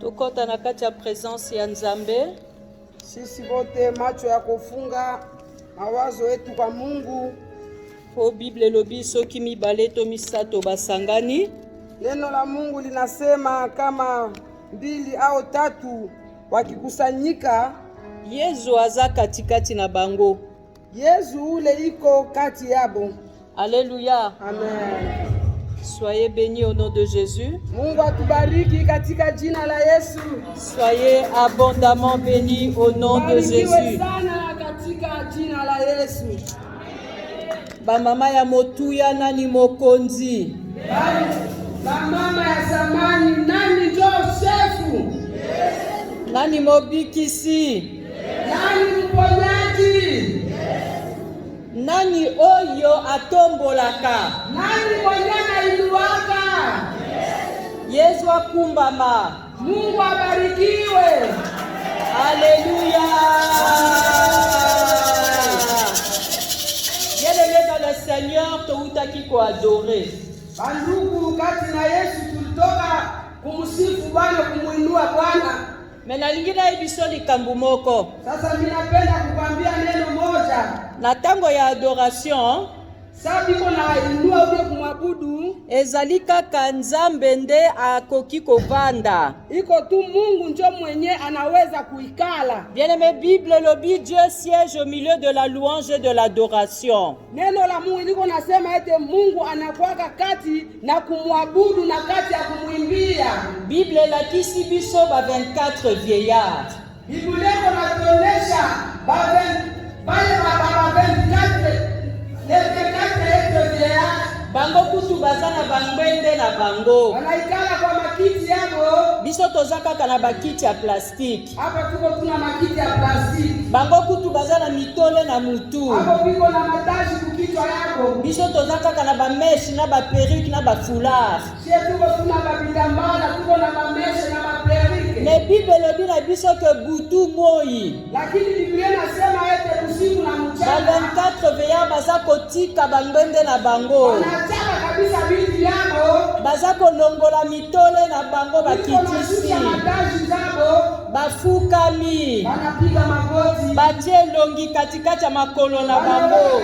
Tukota na kati ya presence ya Nzambe. Sisi wote macho ya kufunga mawazo yetu kwa Mungu. Po Bible lobi soki mibale to misato basangani. Neno la Mungu linasema kama 2 au 3 wakikusanyika, Yesu aza katikati na bango. Yesu ule iko kati yabo. Alléluia. Amen. Soyez bénis au nom de Jésus. Mungu atubariki katika jina la Yesu. Soyez abondamment bénis au nom de Jésus. Barikiwe sana katika jina la Yesu. Ba mama ya motuya nani mokonzi? Ba mama ya zamani nani Josefu? Nani mobikisi? Nani mponyaji? Nani oyo atombolaka? Nani mwenye anainuaka? Yesu akumbama. Mungu abarikiwe. Alléluia. Bien-aimés dans le Seigneur, toutaki ko adorer. Bandugu, kati na Yesu tulitoka kumsifu Bwana, kumuinua Bwana. Mena lingina ibiso likambu moko. Sasa ninapenda kukwambia neno moja. Na tango ya adoration, Sabiko na inua ule kumwabudu, ezalika kanzambe nde akoki kovanda. iko tu Mungu njo mwenye anaweza kuikala. Bien-aimé, Bible lobi Dieu siège au milieu de la louange et de l'adoration. Neno la Mungu liko nasema ete Mungu anakuwaka kati na kumwabudu na kati ya kumwimbia. Bible la kisi biso ba 24 vieillards. Biblia iko natuonesha bale baba 24 Bango kutu bazana bangwende na bango. wanaikala kwa makiti yabo. Biso tozaka kana bakiti ya plastique. Hapa tuko tuna makiti ya plastiki. Bango kutu bazana mitole na mutu. Hapo biko na mataji kukichwa yako. Biso tozaka kana ba mesh na ba perruque na ba foulard. Sie tuko tuna babitambala, tuko na mameshe na maperike. Ne Bible lobi na biso ke butu moi. Lakini Biblia nasema ete usiku na Ba mchana 24 veillards baza kotika bangwende na bango. wanachaka kabisa vitu yabo. Baza kolongola mitole na bango bakitisi. Wanashusha mataji zabo. Bafukami. Wanapiga magoti. Batie longi katikati ya makolo na bango.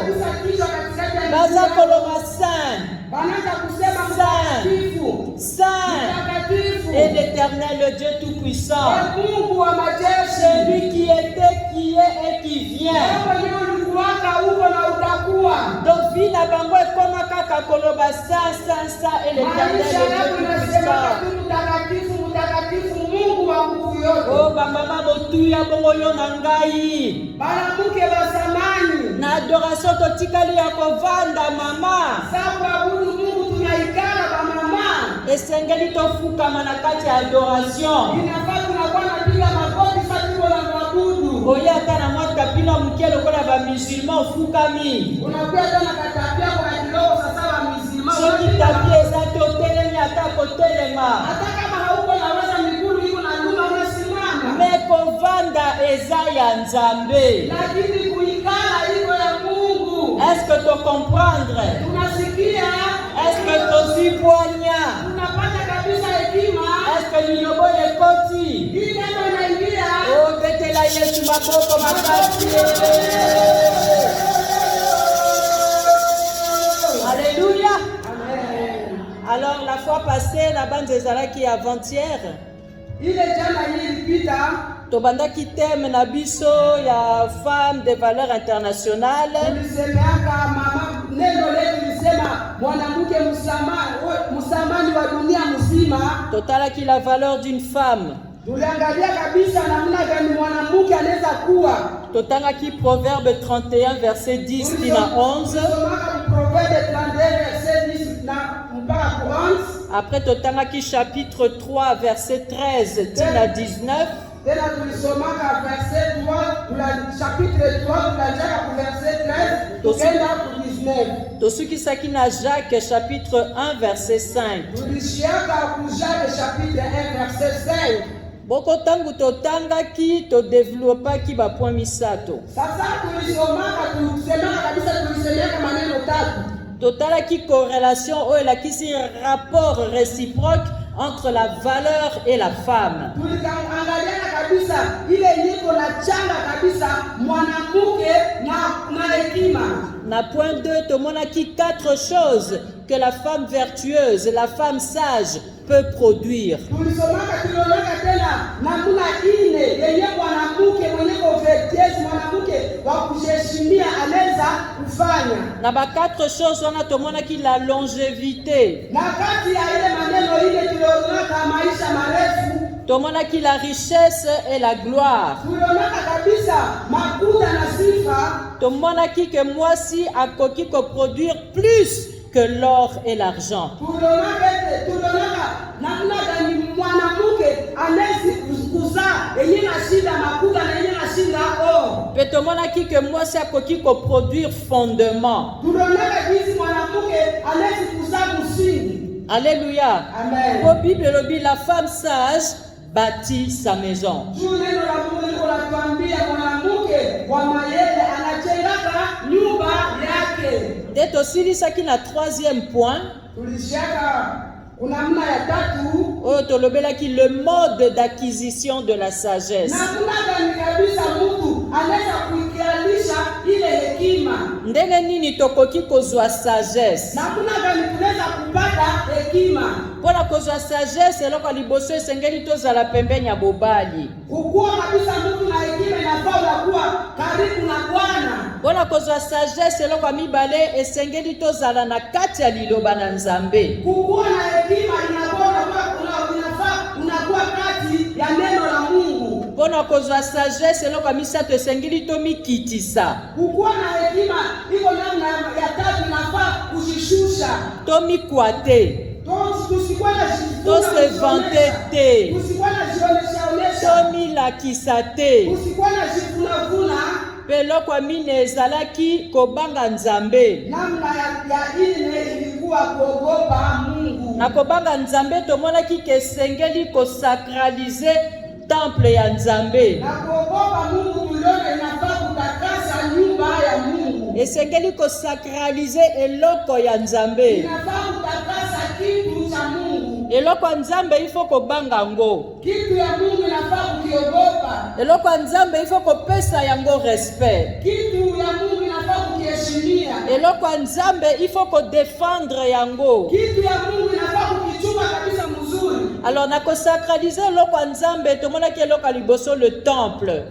Baza koloba saint, Wanaanza kusema Saint. mtakatifu. saint Mtakatifu. et l'éternel, le Dieu tout-puissant. Mungu wa majeshi. Celui qui était, qui est et qui vient. Wewe ndio ulikuwaka huko na utakuwa. Donc vina bango ekoma kaka koloba saint, saint, saint et l'éternel, Maisha le yako Dieu inasema tout-puissant. tu mtakatifu, mtakatifu, Mungu wa nguvu yote. Oh bamama botuya bongo yo na ngai. Banamuke ba zamani. Na adoration totikali ya kovanda mama. Sasa kuabudu Mungu tunaikala ba mama. Esengeli tofukama na kati ya adoration. Inafaa tunakuwa napiga magoti sasa tuko na kuabudu. Oya kana mwa kapila mukelo kola ba musulman fukami. Unakuwa tena katapia kwa kidogo sasa wa mizima. Soki tapi eza totelemi ata kotelema. Hata kama hauko naweza miguu iko na luma unasimama. Me kovanda eza ya Nzambe. Lakini kuikala iko ya Mungu. Est-ce que tu comprendre? Tunasikia, Est-ce que tu zipoanya? tunapata kabisa hekima. Est-ce que lilobo ekoti? Hii neno inaingia. Oh betela Yesu maboko makasi. Alléluia. Amen. Alors la fois passée la bande ezalaki avant-hier. Ile jana hii ilipita, Tobandaki thème na biso ya femme de valeur internationale. tulisemeaka mama, neno letu lisema mwanamke msamani wa dunia mzima. Totalaki la valeur d'une femme. Tuliangalia kabisa namna gani mwanamke anaweza kuwa. Totangaki Proverbe 31 verset 10 tina 11. Tulisomaka Proverbe 31 verset 10 na mpaka 11. Après totangaki chapitre 3 verset 13 tina 19. Tena tulisomaka verset 3, chapitre 3 tunajaka ku verset 13 tukenda ku 19. Tosukisaki na Jacques chapitre 1 verset 5. Tulishiaka ku Jacques chapitre 1 verset 5. Boko tangu totangaki to développaki ba point misato. Sasa tulisomaka tusemaka kabisa tulisemeka maneno 3. Totalaki corrélation oyo elakisi rapport réciproque entre la valeur et la femme. Tuliangaliana kabisa ile niko na changa kabisa mwanamke na hekima. Na point 2, tomonaki 4 choses que la femme vertueuse, la femme sage peut produire. Tulionaka tena namna ine yenye mwanamke mwenye vertueuse, mwanamke wa kuheshimia anaweza kufanya. Na ba 4 choses wana tomonaki la longévité. Na kati ya ile maneno ile tulionaka maisha marefu. Tomonaki la richesse et la gloire. Tulionaka kabisa makuta na sifa. Tomonaki que mwasi akoki ko produire plus que l'or et l'argent. Tulionaka namna gani mwanamke anaweza kuzaa yenye nashinda makuta na yenye nashinda or. Pe tomonaki que mwasi akoki ko produire fondement. Tulionaka jinsi mwanamke anaweza kuzaa msingi. Alléluia. Amen. Au Bible, la femme sage bâtit sa maison. Dès aussi lisaki na 3e point. Le mode d'acquisition de la sagesse. Ndenge nini tokoki kozwa sagesse? Pona kozwa sagesse eloko liboso esengeli tozala pembeni ya bobali. Pona kozwa sagesse eloko mibale esengeli tozala na kati ya liloba na Nzambe. Pona kozwa sagesse eloko misato esengeli tomikitisa. Tomikwate. To se vante te. Tomilakisa te. Peloko mine ezalaki kobanga Nzambe. Na kobanga Nzambe tomonaki kesengeli kosakralize temple ya Nzambe. Esengeli kosakralize eloko ya Nzambe. Eloko ya Nzambe ifo kobanga ngo. Eloko ya Nzambe ifo kopesa yango respect. Eloko ya Nzambe ifo kodefendre yango. Alors na kosacraliser eloko ya Nzambe tomonaki eloko ya liboso le temple.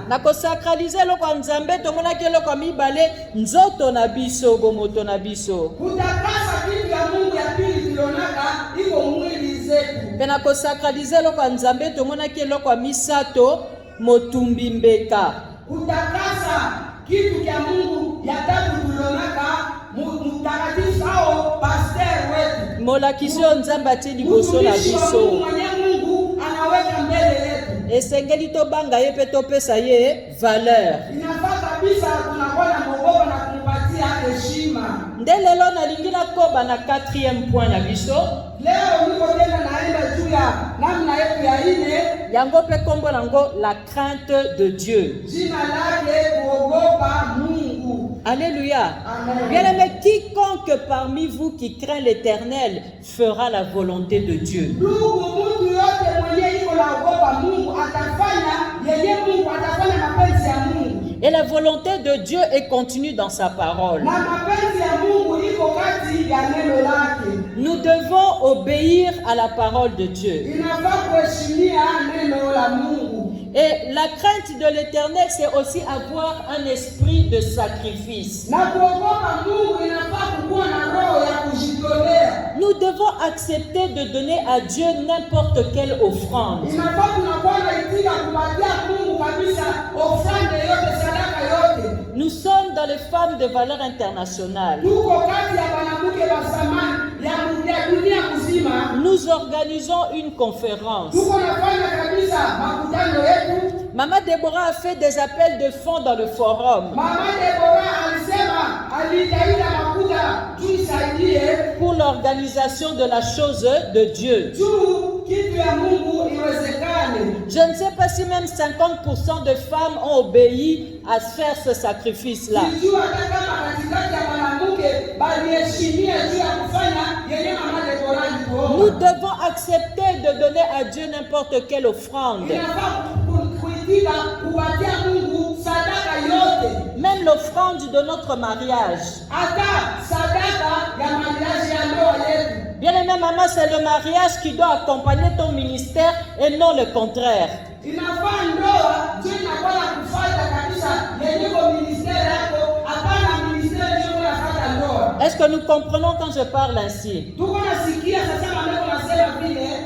Na kosacraliser eloko ya Nzambe tomonaki eloko ya mibale nzoto na biso bomoto na biso. Pe na kosacraliser eloko ya Nzambe tomonaki eloko ya misato motumbi mbeka. Kitu kya Mungu ya tatu tulionaka mtakatifu au pastor wetu. Molakisi yo Nzambe atie liboso na biso. Mungu anaweka mbele yetu. Esengeli tobanga ye pe topesa ye valeur. Inafaa kabisa tunakuwa na mogoba na kumpatia heshima. Nde lelo nalingi nakoba na 4e point na biso. Leo niko tena naenda juu ya namna yetu ya ine. Yango pe kombo nango la crainte de Dieu. Jina lake kuogopa Mungu. Alléluia. Bien-aimé, quiconque parmi vous qui craint l'Éternel fera la volonté de Dieu. Et la volonté de Dieu est contenue dans sa parole. Nous devons obéir à la parole de Dieu. Et la crainte de l'Éternel, c'est aussi avoir un esprit de sacrifice. Nous devons accepter de donner à Dieu n'importe quelle offrande. Nous sommes dans les femmes de valeur internationale. Nous organisons une conférence. Maman Déborah a fait des appels de fonds dans le forum pour l'organisation de la chose de Dieu. Je ne sais pas si même 50% de femmes ont obéi à faire ce sacrifice-là. Nous devons accepter de donner à Dieu n'importe quelle offrande. Même l'offrande de notre mariage. Bien aimé maman, c'est le mariage qui doit accompagner ton ministère et non le contraire. Est-ce que nous comprenons quand je parle ainsi?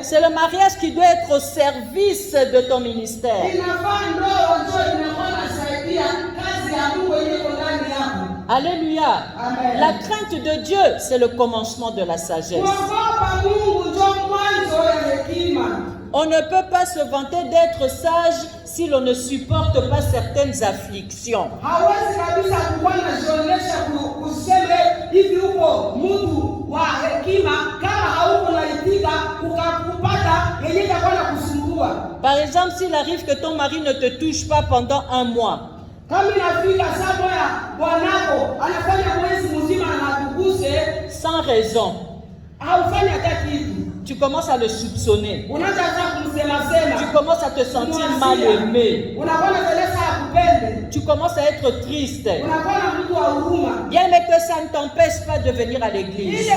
C'est le mariage qui doit être au service de ton ministère. Alléluia. Amen. La crainte de Dieu, c'est le commencement de la sagesse. On ne peut pas se vanter d'être sage si l'on ne supporte pas certaines afflictions. Par exemple, s'il arrive que ton mari ne te touche pas pendant un mois, sans raison, tu commences à le soupçonner. Tu commences à te sentir mal aimé. Tu commences à être triste. Bien, mais que ça ne t'empêche pas de venir à l'église.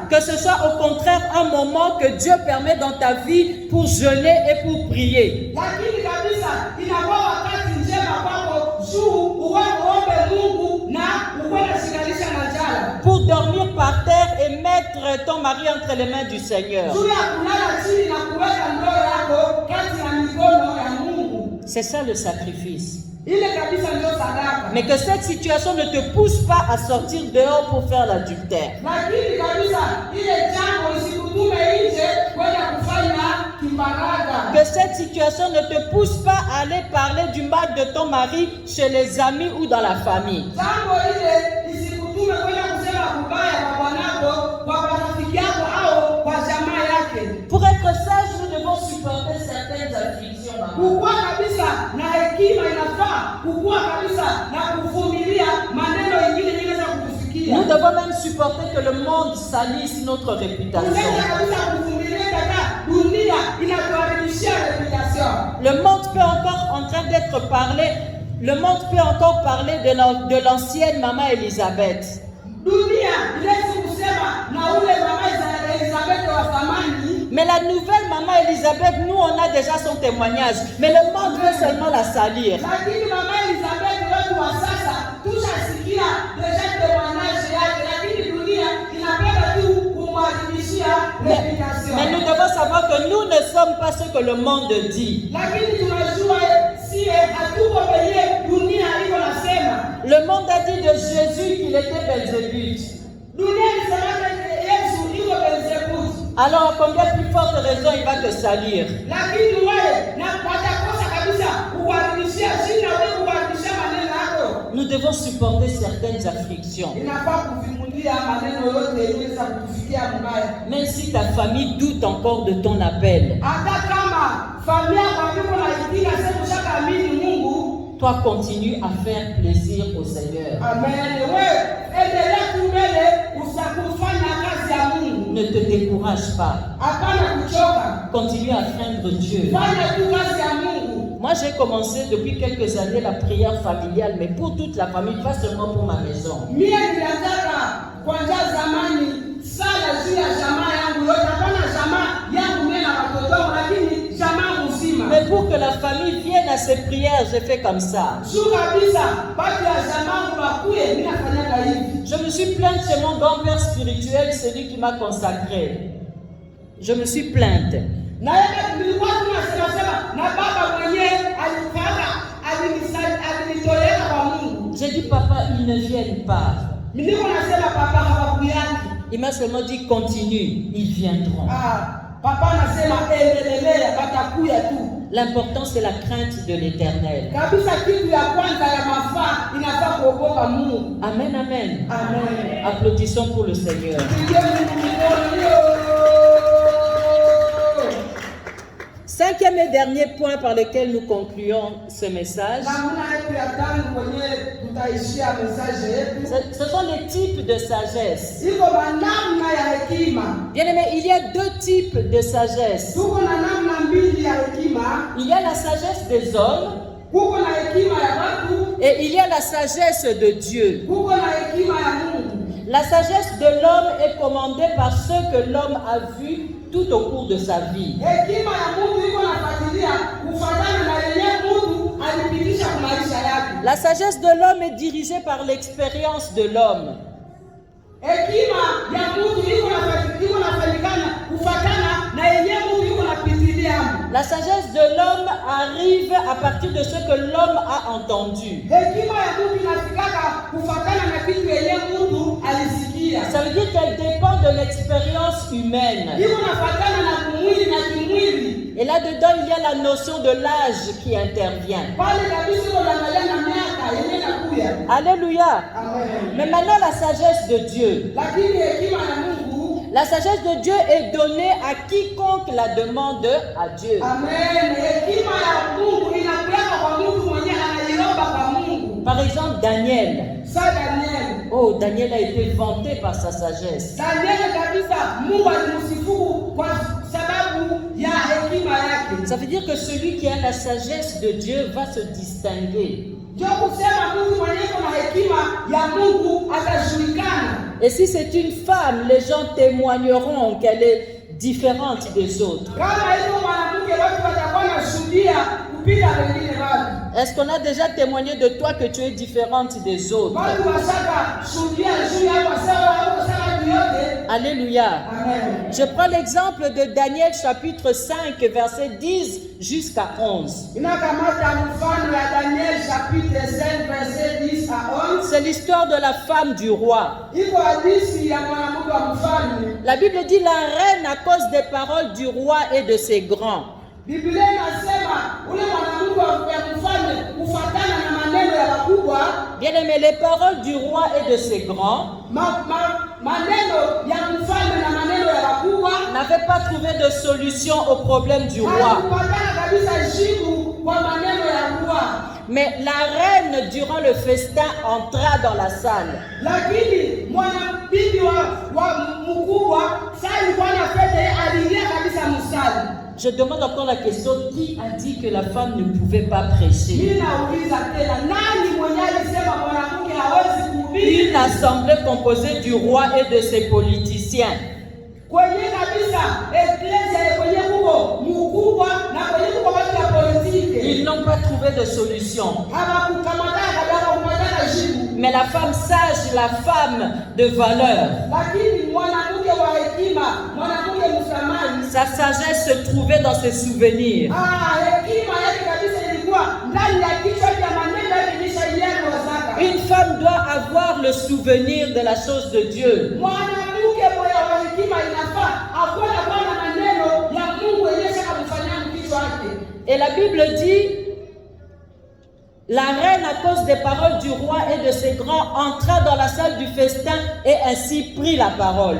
Que ce soit au contraire un moment que Dieu permet dans ta vie pour jeûner et pour prier. Pour dormir par terre et mettre ton mari entre les mains du Seigneur. C'est ça le sacrifice. Mais que cette situation ne te pousse pas à sortir dehors pour faire l'adultère. Que cette situation ne te pousse pas à aller parler du mal de ton mari chez les amis ou dans la famille. Pour être sage, nous devons supporter certaines afflictions. Nous devons même supporter que le monde salisse notre réputation. Le monde peut encore en train d'être parlé. Le monde peut encore parler de l'ancienne maman Elisabeth. Mais la nouvelle maman Elisabeth, nous on a déjà son témoignage. Mais le monde veut seulement la salir. Mais nous devons savoir que nous ne sommes pas ce que le monde dit. Le monde a dit de Jésus qu'il était Belzébuth. Alors, à combien plus forte raison il va te salir? Nous devons supporter certaines afflictions. Même si ta famille doute encore de ton appel, toi continue à faire plaisir au Seigneur. Ne te décourage pas. Continue à craindre Dieu. Moi, j'ai commencé depuis quelques années la prière familiale, mais pour toute la famille, pas seulement pour ma maison. Mais pour que la famille vienne à ces prières, j'ai fait comme ça. Je me suis plainte chez mon grand-père spirituel, celui qui m'a consacré. Je me suis plainte. J'ai dit, papa, ils ne viennent pas. Il m'a seulement dit, continue, ils viendront. L'important, c'est la crainte de l'Éternel. Amen, amen. Applaudissons pour le Seigneur. Cinquième et dernier point par lequel nous concluons ce message. Ce sont les types de sagesse. Bien aimé, il y a deux types de sagesse. Il y a la sagesse des hommes et il y a la sagesse de Dieu. La sagesse de l'homme est commandée par ce que l'homme a vu tout au cours de sa vie. La sagesse de l'homme est dirigée par l'expérience de l'homme. La sagesse de l'homme arrive à partir de ce que l'homme a entendu. Ça veut dire qu'elle dépend de l'expérience humaine. Et là-dedans, il y a la notion de l'âge qui intervient. Alléluia. Mais maintenant, la sagesse de Dieu. La sagesse de Dieu est donnée à quiconque la demande à Dieu. Par exemple, Daniel. Oh, Daniel a été vanté par sa sagesse. Ça veut dire que celui qui a la sagesse de Dieu va se distinguer. Et si c'est une femme, les gens témoigneront qu'elle est différente des autres. Est-ce qu'on a déjà témoigné de toi que tu es différente des autres? Alléluia. Amen. Je prends l'exemple de Daniel chapitre 5 verset 10 jusqu'à 11. C'est l'histoire de la femme du roi. La Bible dit la reine à cause des paroles du roi et de ses grands. Bien aimé, les paroles du roi et de ses grands n'avaient pas trouvé de solution au problème du roi. Mais la reine, durant le festin, entra dans la salle. Je demande encore la question, qui a dit que la femme ne pouvait pas prêcher? Une assemblée composée du roi et de ses politiciens. Ils n'ont pas trouvé de solution. Mais la femme sage, la femme de valeur, sa sagesse se trouvait dans ses souvenirs. Une femme doit avoir le souvenir de la chose de Dieu. Et la Bible dit, la reine, à cause des paroles du roi et de ses grands, entra dans la salle du festin et ainsi prit la parole.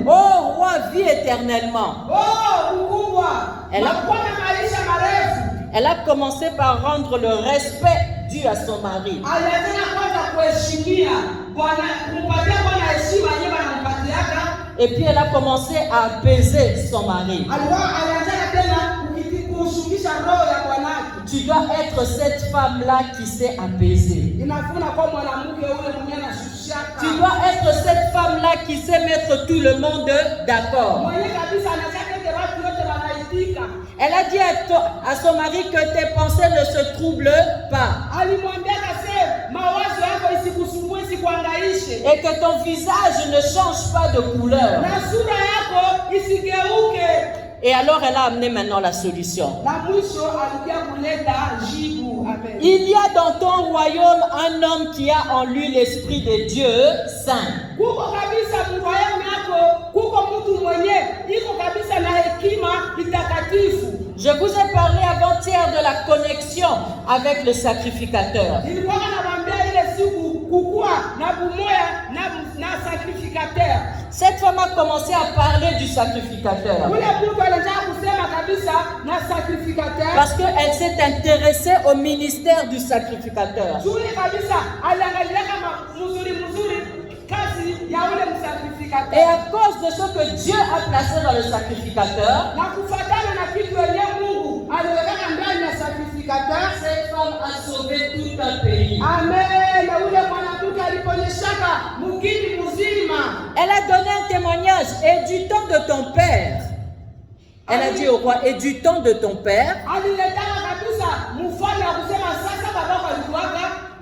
Oh roi, vis éternellement. Elle a commencé par rendre le respect dû à son mari. Et puis elle a commencé à apaiser son mari. Tu dois être cette femme-là qui sait apaiser. Tu dois être cette femme-là qui sait mettre tout le monde d'accord. Elle a dit à son mari que tes pensées ne se troublent pas. Et que ton visage ne change pas de couleur. Et alors elle a amené maintenant la solution. Il y a dans ton royaume un homme qui a en lui l'esprit de Dieu saint. Je vous ai parlé avant-hier de la connexion avec le sacrificateur. sacrificateur. Cette femme a commencé à parler du sacrificateur. Parce qu'elle s'est intéressée au ministère du sacrificateur. Et à cause de ce que Dieu a placé dans le sacrificateur, cette femme a sauvé tout un pays. Elle a donné un témoignage. Et du temps de ton père, elle a dit au roi, et du temps de ton père,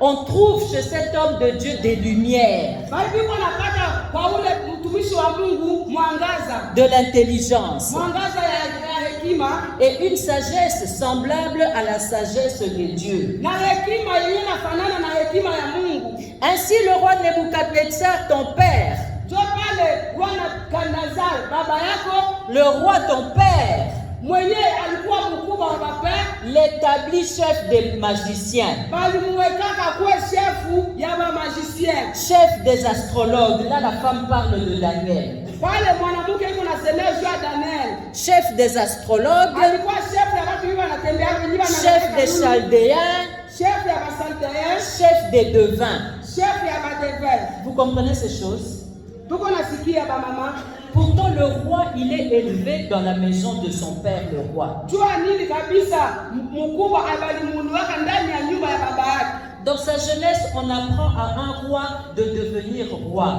on trouve chez cet homme de Dieu des lumières, de l'intelligence et une sagesse semblable à la sagesse de Dieu. Ainsi le roi Nebuchadnezzar, ton père, le roi ton père, l'établit chef des magiciens, chef des astrologues. Là la femme parle de Daniel. Chef des astrologues, chef des chaldéens, chef des devins. Vous comprenez ces choses? Pourtant le roi, il est élevé dans la maison de son père, le roi. Dans sa jeunesse, on apprend à un roi de devenir roi.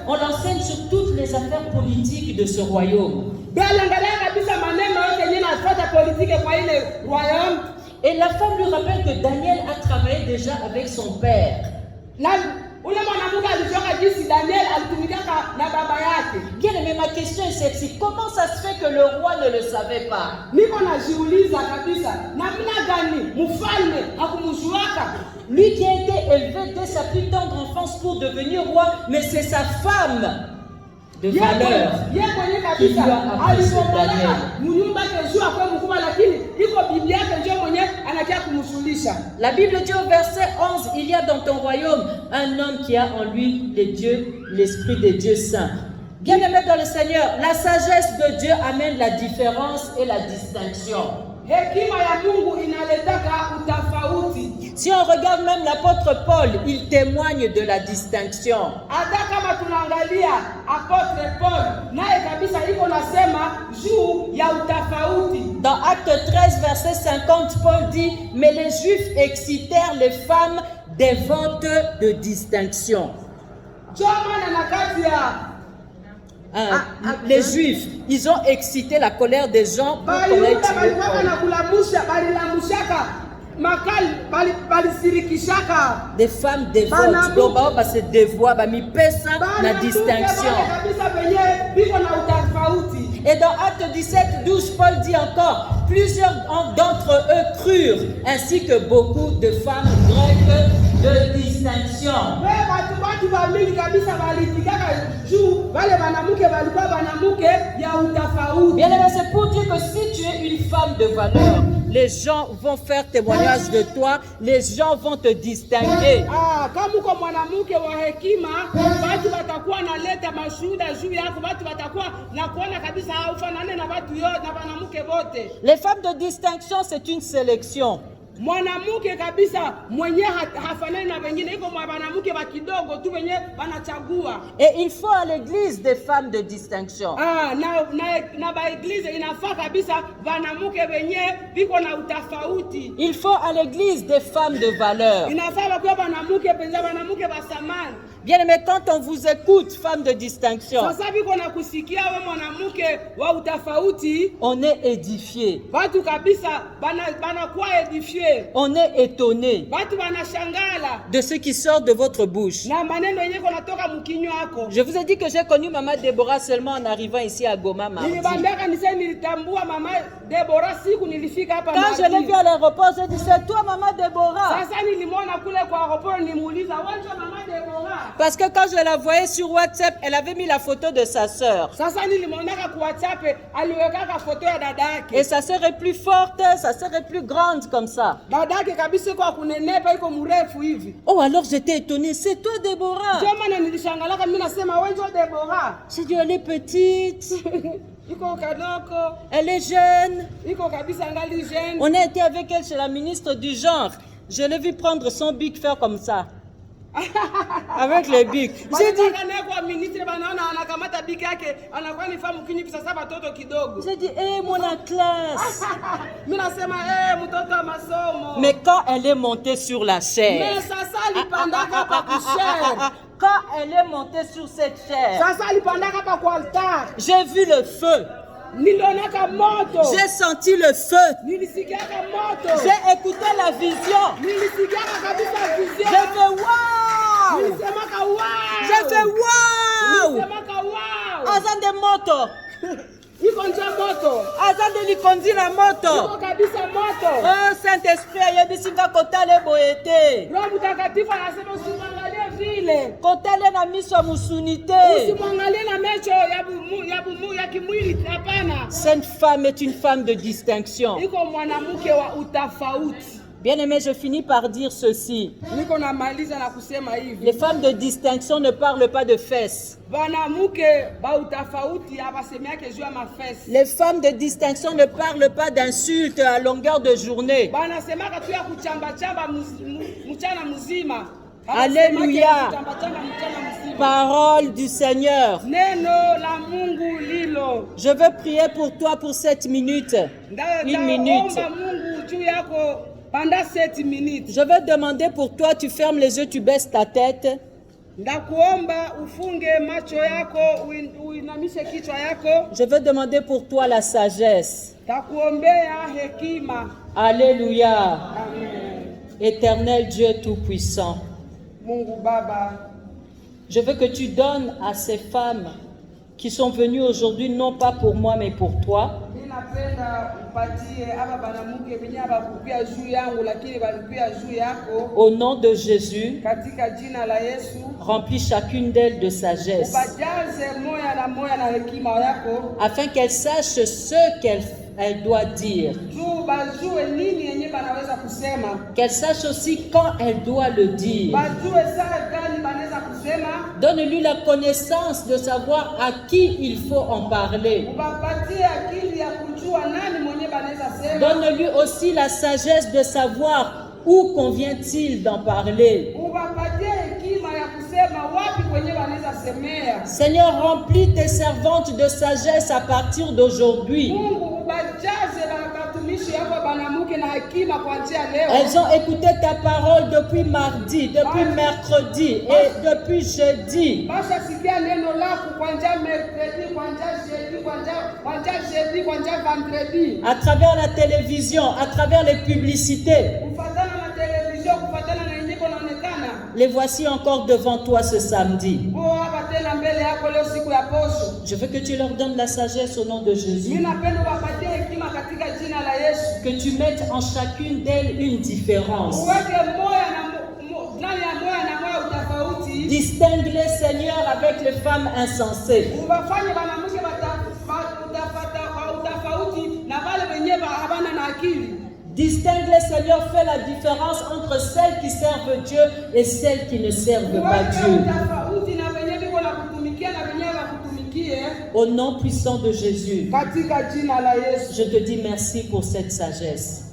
On l'enseigne sur toutes les affaires politiques de ce royaume. Et la femme lui rappelle que Daniel a travaillé déjà avec son père. Bien aimé, ma question est celle-ci. Comment ça se fait que le roi ne le savait pas? Lui qui a été élevé dès sa plus tendre enfance pour devenir roi, mais c'est sa femme de valeur qui lui a appris ce Daniel. La Bible dit au verset 11, il y a dans ton royaume un homme qui a en lui les dieux, l'esprit des dieux saints. Bien aimé dans le Seigneur, la sagesse de Dieu amène la différence et la distinction. Si on regarde même l'apôtre Paul, il témoigne de la distinction. Dans Acte 13, verset 50, Paul dit, mais les Juifs excitèrent les femmes des ventes de distinction. Les Juifs, ils ont excité la colère des gens pour qu'on ait tué des femmes dévotes. Donc, parce que dévoile, la distinction. Et dans Acte 17, 12, Paul dit encore, plusieurs d'entre eux crurent, ainsi que beaucoup de femmes grecques de distinction. Bien aimé, c'est pour dire que si tu es une femme de valeur, les gens vont faire témoignage de toi, les gens vont te distinguer. Les femmes de distinction, c'est une sélection. Et il faut à l'église des femmes de distinction. Il faut à l'église des femmes de valeur. Bien aimé, quand on vous écoute, femmes de distinction, on est édifié. On est étonné de ce qui sort de votre bouche. Je vous ai dit que j'ai connu Maman Déborah seulement en arrivant ici à Goma mardi. Quand je l'ai vu à l'aéroport, j'ai dit, c'est toi Maman Déborah. Parce que quand je la voyais sur WhatsApp, elle avait mis la photo de sa sœur. Et sa sœur est plus forte, sa sœur est plus grande comme ça. Oh, alors j'étais étonnée. C'est toi, Déborah. J'ai dit, elle est petite. Elle est jeune. On a été avec elle chez la ministre du genre. Je l'ai vu prendre son bic, faire comme ça. Avec les bics. J'ai dit, hé, mon classe. Mais quand elle est montée sur la chaise, quand elle est montée sur cette chaise, j'ai vu le feu. J'ai senti le feu. J'ai écouté la vision. J'ai fait waouh. J'ai fait waouh. Azan de moto. Azan de likondi la moto. Oh Saint-Esprit, yebisinga kotale boyete. Kotale na miso musunite. Cette femme est une femme de distinction. Bien-aimé, je finis par dire ceci. Les femmes de distinction ne parlent pas de fesses. Les femmes de distinction ne parlent pas d'insultes à longueur de journée. Alléluia. Parole du Seigneur. Je veux prier pour toi pour 7 minutes. Une minute. Pendant 7 minutes. Je veux demander pour toi, tu fermes les yeux, tu baisses ta tête. Je veux demander pour toi la sagesse. Alléluia. Amen. Éternel Dieu Tout-Puissant. Je veux que tu donnes à ces femmes qui sont venues aujourd'hui, non pas pour moi, mais pour toi. Au nom de Jésus, remplis chacune d'elles de sagesse, afin qu'elle sache ce qu'elle doit dire, qu'elle sache aussi quand elle doit le dire. Donne-lui la connaissance de savoir à qui il faut en parler. Donne-lui aussi la sagesse de savoir où convient-il d'en parler. Seigneur, remplis tes servantes de sagesse à partir d'aujourd'hui. Elles ont écouté ta parole depuis mardi, depuis mercredi et depuis jeudi. À travers la télévision, à travers les publicités. Les voici encore devant toi ce samedi. Je veux que tu leur donnes la sagesse au nom de Jésus. Que tu mettes en chacune d'elles une différence. Distingue-les, Seigneur, avec les femmes insensées. Distingue-les, Seigneur, fais la différence entre celles qui servent Dieu et celles qui ne servent pas Dieu. Au nom puissant de Jésus, je te dis merci pour cette sagesse.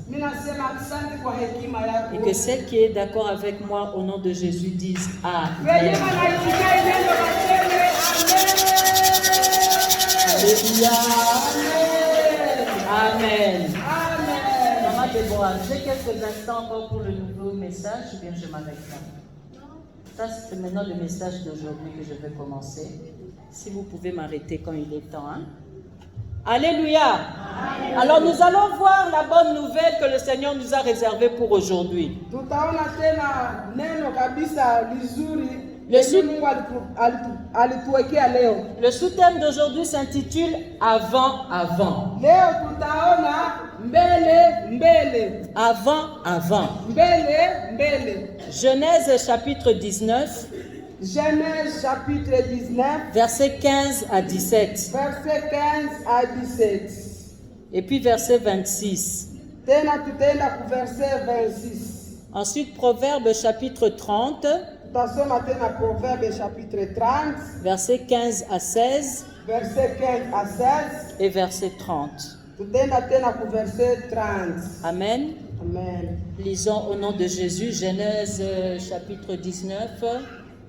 Et que celle qui est d'accord avec moi au nom de Jésus dise Amen. Alléluia. Amen. Maman Déborah, j'ai quelques instants encore pour le nouveau message, ou bien je m'arrête là. Ça, c'est maintenant le message d'aujourd'hui que je vais commencer. Si vous pouvez m'arrêter quand il est temps. Hein? Alléluia. Amen. Alors nous allons voir la bonne nouvelle que le Seigneur nous a réservée pour aujourd'hui. Le sous-thème d'aujourd'hui s'intitule Avant, avant. Avant, avant. Genèse chapitre 19. Genèse chapitre 19, versets 15 à 17. verset 15 à 17. Et puis verset 26. Tena tutenda ku verset 26. Ensuite, Proverbe chapitre 30, Tutasoma tena Proverbe chapitre 30, versets 15 à 16 verset 15 à 16. et verset 30. Tutenda tena ku verset 30. Amen. Amen. Lisons au nom de Jésus, Genèse chapitre 19,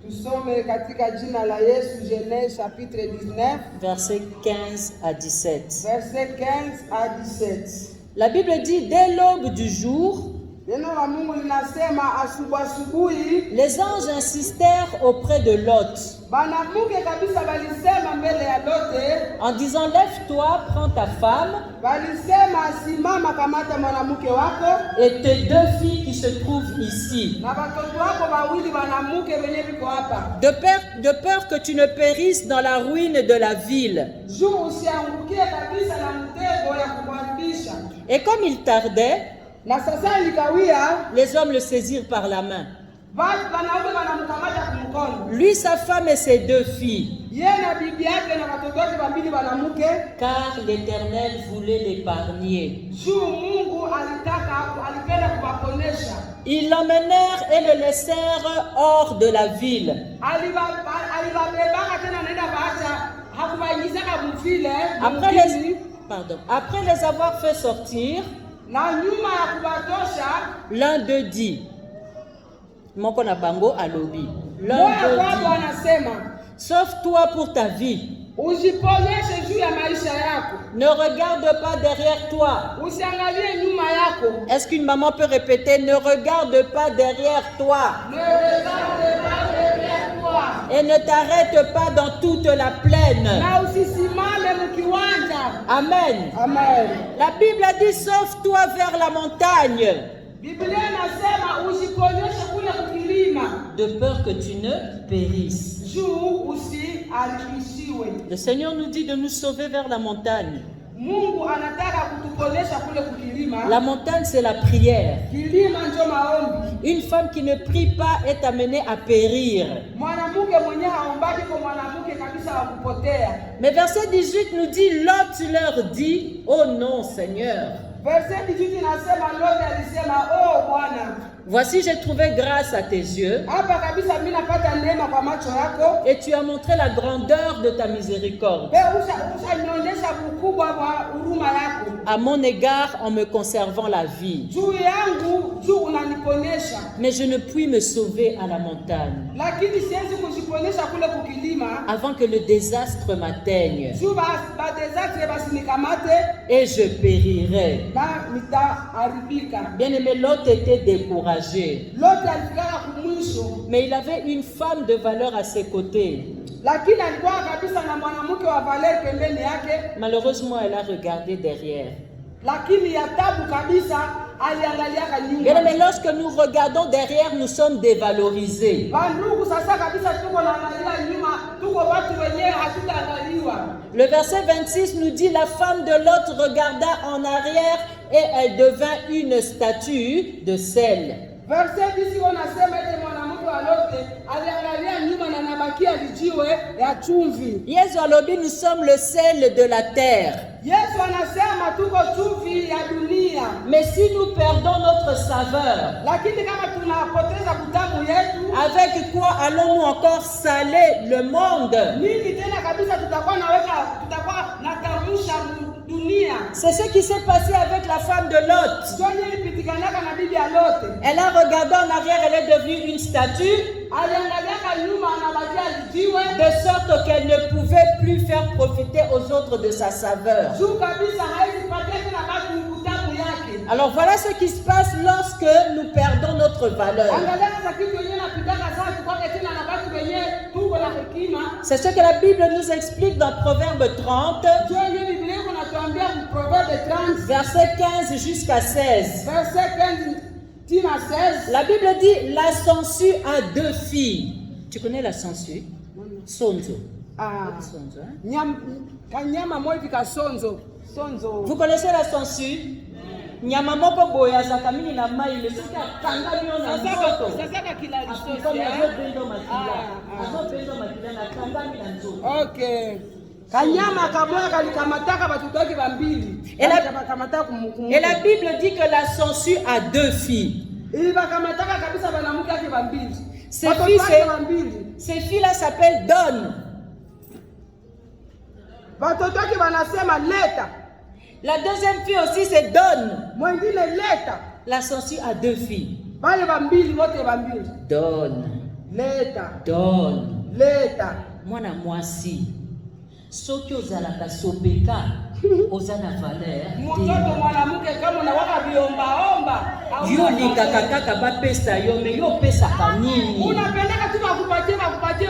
Tusome katika jina la Yesu, Genèse chapitre 19, versets 15 à 17. verset 15 à 17. La Bible dit, dès l'aube du jour, Neno la Mungu linasema asubuhi les anges insistèrent auprès de Lot banamuke kabisa balisema mbele ya Lote, en disant, lève-toi, prends ta femme balisema simama, kamata mwanamke wako et tes 2 filles qui se trouvent ici, na watoto wako wawili banamuke wenye biko hapa, de peur que tu ne périsses dans la ruine de la ville. juu usiangukie kabisa na mtego ya kukuharibisha. Et comme il tardait, Na sasa ilikawia, les hommes le saisirent par la main. watu wanaume wanamkamata kumkono, Lui, sa femme et ses 2 filles, yeye na bibi yake na watoto wake wawili banamuke, car l'Éternel voulait l'épargner. juu Mungu alipenda kuwaponesha. Ils l'emmenèrent et le laissèrent hors de la ville. Alibabebaka tena naenda baacha, hakuwaingizaka mvile. Après les avoir fait sortir, Na nyuma ya kubatosha, l'un d'eux dit, moko na bango alobi, l'un moya d'eux wao dit, anasema, sauve-toi pour ta vie, ujiponeshe juu ya maisha yako, ne regarde pas derrière toi. usiangalie nyuma yako. Est-ce qu'une maman peut répéter, ne regarde pas derrière toi Ne regarde pas derrière toi, et ne t'arrête pas dans toute la plaine? na usisimame mkiwanja. Amen. Amen. La Bible a dit, sauve-toi vers la montagne, Biblia inasema ujiponyeshe kule kukilima, de peur que tu ne périsses. juu usiharibishiwe. Le Seigneur nous dit de nous sauver vers la montagne. Mungu anataka kutuponyesha kule kukilima. La montagne, c'est la prière. Kilima ndio maombi. Une femme qui ne prie pas est amenée à périr. Mwanamke mwenyewe haombaki kwa mwanamke kabisa wa kupotea. Mais verset 18 nous dit, Lot leur dit, oh non Seigneur, Verset 18 inasema, Lot alisema, oh Bwana, voici j'ai trouvé grâce à tes yeux hapa kabisa mimi napata neema kwa macho yako, et tu as montré la grandeur de ta miséricorde ushanionyesha ukubwa wa huruma yako à mon égard en me conservant la vie. juu yangu, juu unaniponesha. Mais je ne puis me sauver à la montagne Lakini siwezi kujiponesha kule kukilima avant que le désastre m'atteigne juu ba desastre basinikamate et je périrai. na nitaharibika. Bien-aimé, Lot était découragé, Lote alifikaka kumwisho, mais il avait une femme de valeur à ses côtés. lakini alikuwa kabisa na mwanamke wa Valeri pembeni yake, Malheureusement, elle a regardé derrière. lakini ya tabu kabisa aliangaliaka nyuma. Bien-aimé, lorsque nous regardons derrière, nous sommes dévalorisés. Bandugu, sasa kabisa tuko naangalia nyuma, tuko watu wenyewe hatutaangaliwa. Le verset 26 nous dit, la femme de Lot regarda en arrière et elle devint une statue de sel. Verset 10 wanasema eti mwanamke wa Lote aliangalia nyuma na nabakia lijiwe ya chumvi. Yesu alobi, nous sommes le sel de la terre. Yesu anasema tuko chumvi ya dunia. Mais si nous perdons notre saveur, Lakini kama tunapoteza kutamu yetu, avec quoi allons-nous encore saler le monde? nini tena kabisa tutakuwa natamusha dunia? C'est ce qui s'est passé avec la femme de Lot. Sonye ilipitikanaka na bibi ya Lote. Elle a regardé en arrière, elle est devenue une statue, Aliangaliaka nyuma anabakia lijiwe. de sorte qu'elle ne pouvait plus faire profiter aux autres de sa saveur. Juu kabisa haizi patia tena basi kutamu yake. Alors voilà ce qui se passe lorsque nous perdons notre valeur. Angalia sasa kitu yenyewe napitaka sana tukwake tena na basi wenyewe tuko na hekima. C'est ce que la Bible nous explique dans Proverbe 30, Joye Biblia iko natuambia mu Proverbe 30 verset 15 jusqu'à 16. verset 15 tina 16. La Bible dit, la sangsue a 2 filles. Tu connais la sangsue? Sonzo. Sonzo, hein? Kanyama moja kasonzo. Sonzo. Vous connaissez la sangsue? nyama moko boya za kamini na mai le soki akangami yo na nzoto. Sasa kila lisosi azobendo makila na kangami na nzoto. Okay. Kanyama kamoya kalikamataka batoto wake bambili. Et la Bible dit que la censure a 2 filles. Ces filles-là s'appellent Don. La deuxième fille aussi c'est Don. La censure a 2 filles. Don. Don. Mwana mwasi. Soki ozalaka sopeka ozana valeur mutoto mwanamuke kama unawaka biomba yo likaka kaka bapesa yo me yo pesaka nini unapendaka tu bakupatie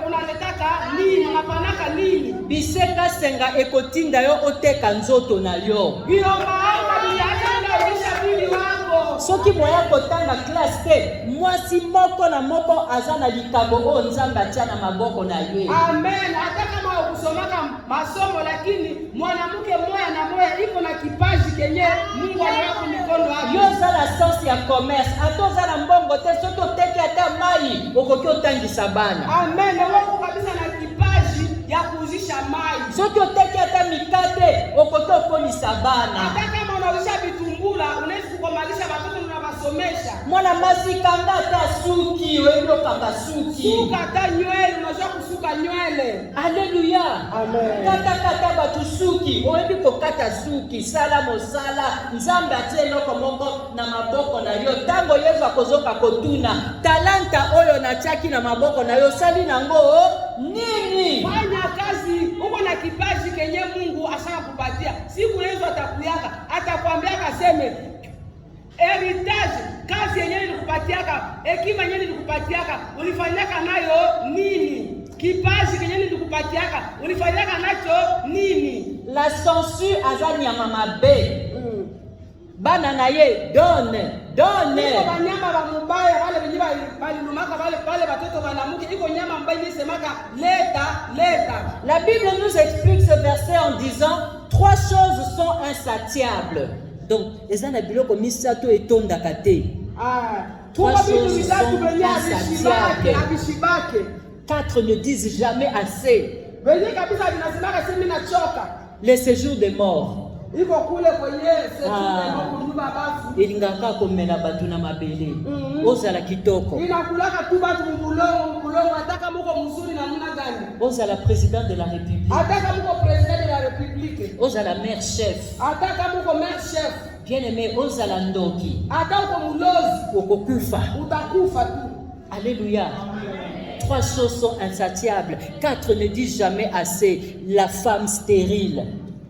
unaletaka nini unapanaka nini biseka senga ekotinda yo oteka nzoto na yo biomba biyaenda bishabili wako soki moya kotanga classe te mwasi moko na moko azana likambo o nzamba tiana maboko na ye amen hata kama ukusomaka masomo lakini mwanamke moya na moya iko na kipaji kenye Mungu anaweka mikono yake yo zala sense ya commerce atozala mbongo te soki oteki ata mai okoki otangisa bana amen wako kabisa na kipaji ya kuuzisha mai soki oteki ata mikate okoki okolisa bana hata kama unauzisha vitumbula unaweza kukomalisha watoto unawasomesha mwana masi kanga ata suki wewe kanga suki suka hata nywele unajua kusuka nywele haleluya amen kata batu suki oyebi kokata suki sala mosala nzambe atie eloko moko na maboko na yo tango Yesu akozoka kotuna talanta oyo natiaki na maboko na yo sali nango nini fanya kazi uko na kipaji kenye Mungu ashaka kupatia siku Yesu atakuyaka atakwambiaka seme heritage kazi yenyewe nilikupatiaka hekima yenyewe nilikupatiaka ulifanyaka nayo nini kipaji kenye nilikupatiaka ulifanyaka nacho nini la censure azani ya mama be bana na ye donne iko banyama ba mubaya wale wenye balilumaka wale batoto banamuke iko nyama mbaya semaka leta la Bible nous explique ce verset en disant 3 choses sont insatiables. Donc, les ana biloko misato etondaka te. 3 choses sont insatiables. 4 ne disent jamais assez. Le séjour des morts. Elingaka komela batu na mabele. Ozala kitoko. Ozala président de la République. Ozala maire chef. Bien-aimé, ozala ndoki. Okokufa. Alléluia. 3 choses sont insatiables. 4 ne disent jamais assez. La femme stérile.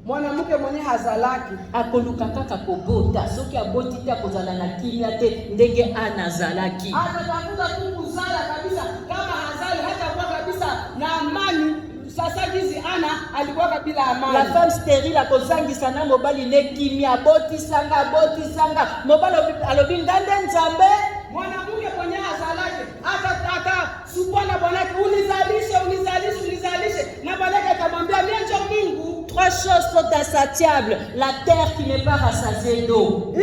Mwanamke mwenye hazalaki akoluka kaka kobota soki aboti te akozala na kimia te ndenge anazalaki atatafuta tu kuzala kabisa kama hazali hata kwa kabisa na amani sasa hizi ana alikuwa kabila amani la femme stérile akozangisa na mobali ne kimia boti sanga mobali alobi ngande nzambe mwanamke mwenye hazalaki ata supana bwanake unizalishe na bwanake atamwambia mimi ndio Mungu. 3 choses sont insatiables. La terre qui n'est pas rassasiée d'eau.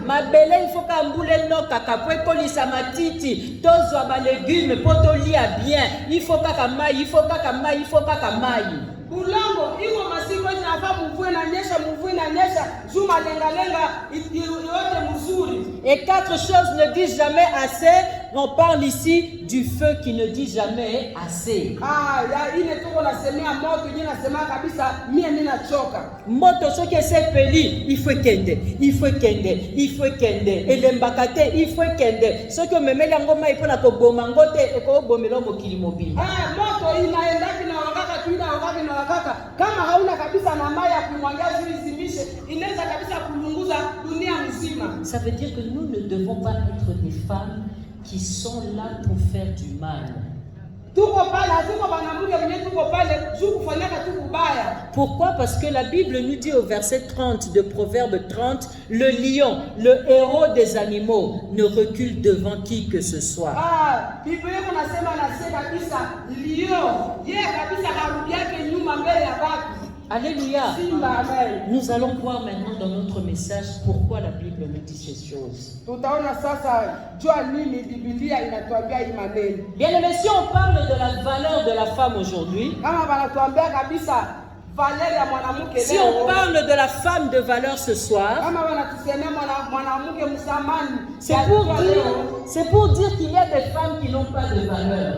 Mabele il faut qu'ambule no kaka po ekolisa matiti tozwa ba légumes po tolia bien. Il faut kaka mai. Bulongo iko masiko inafa mvua inanyesha juma lenga yote mzuri. Et 4 choses ne disent jamais assez. On parle ici du feu qui ne dit jamais assez. Ya ile tuko nasemea moto yenyewe nasema kabisa mimi ninachoka. Moto soki esepeli il faut kende. Elembakate il faut kende. Soki omemeli yango mai pona koboma ngote ekobomela mokili mobimba. Moto inaenda na wakaka kama hauna kabisa na mai ya kumwangia zimishe inaweza kabisa kulunguza dunia nzima. Ça veut dire que nous ne devons pas être des femmes qui sont là pour faire du mal. Pourquoi? Parce que la Bible nous dit au verset 30 de Proverbe 30, le lion, le héros des animaux, ne recule devant qui que ce soit. Alléluia. Simba, amen. Nous allons voir maintenant dans notre message pourquoi la Bible nous dit ces choses. Tutaona sasa jua nini Biblia inatuambia hii maneno. Bien aimé, si on parle de la valeur de la femme aujourd'hui, Kama wanatuambia kabisa valeur ya mwanamke si leo. on parle de la femme de valeur ce soir, Kama wanatusemea mwanamke msamani. c'est pour dire qu'il y a des femmes qui n'ont pas de valeur.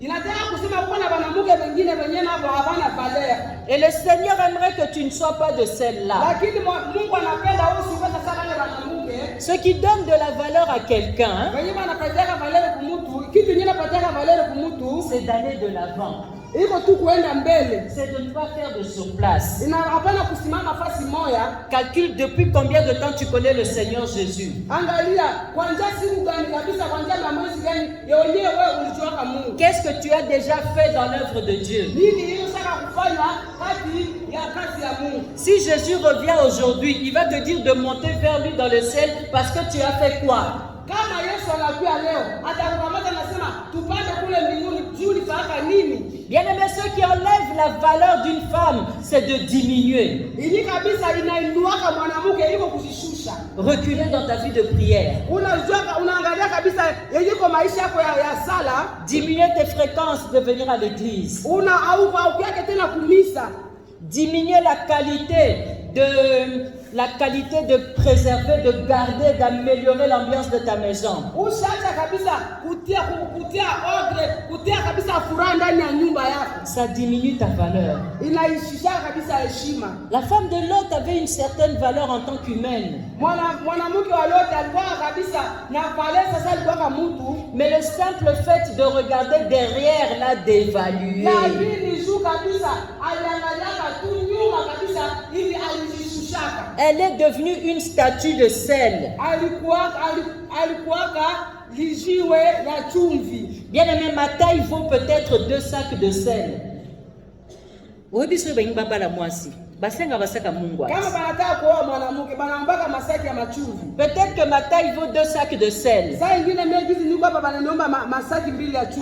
Inataka kusema kuna wanamke wengine wenyewe nao hawana valeur. Et le Seigneur aimerait que tu ne sois pas de celle-là. Lakini Mungu anapenda usiwe sasa wale wanamke. Ce qui donne de la valeur à quelqu'un, Wenyewe wanapataka valeur kumutu, kitu kingine napataka valeur kumutu, c'est d'aller de l'avant. iko tu kuenda mbele. C'est de ne pas faire de surplace. Ina hapana kusimama fasi moja. Calcule depuis combien de temps tu connais le Seigneur Jésus. Angalia kwanza siku gani kabisa kwanza na mwezi gani yenyewe wewe ulichoka Mungu. Qu'est-ce que tu as déjà fait dans l'œuvre de Dieu? Nini hiyo sasa kufanya kati ya kazi ya Mungu? Si Jésus revient aujourd'hui, il va te dire de monter vers lui dans le ciel parce que tu as fait quoi? Kama Yesu anakuja leo, atakukamata nasema tupande kule mbinguni juu lifaka nini? Bien-aimés, ce qui enlève la valeur d'une femme, c'est de diminuer. Ili kabisa inainuaka mwanamke iko kujishusha. Reculer dans ta vie de prière. Unaangalia kabisa yeyiko maisha yako ya sala. Diminuer tes fréquences de venir à l'église. Ukiake tena kumisa. Diminuer la qualité de préserver, de garder, d'améliorer l'ambiance de ta maison. Ça diminue ta valeur. La femme de Lot avait une certaine valeur en tant qu'humaine. Mais le simple fait de regarder derrière l'a dévaluée. Elle est devenue une statue de sel. Bien aimé, ma taille vaut peut-être 2 sacs de sel. Peut-être que ma taille vaut 2 sacs de sel.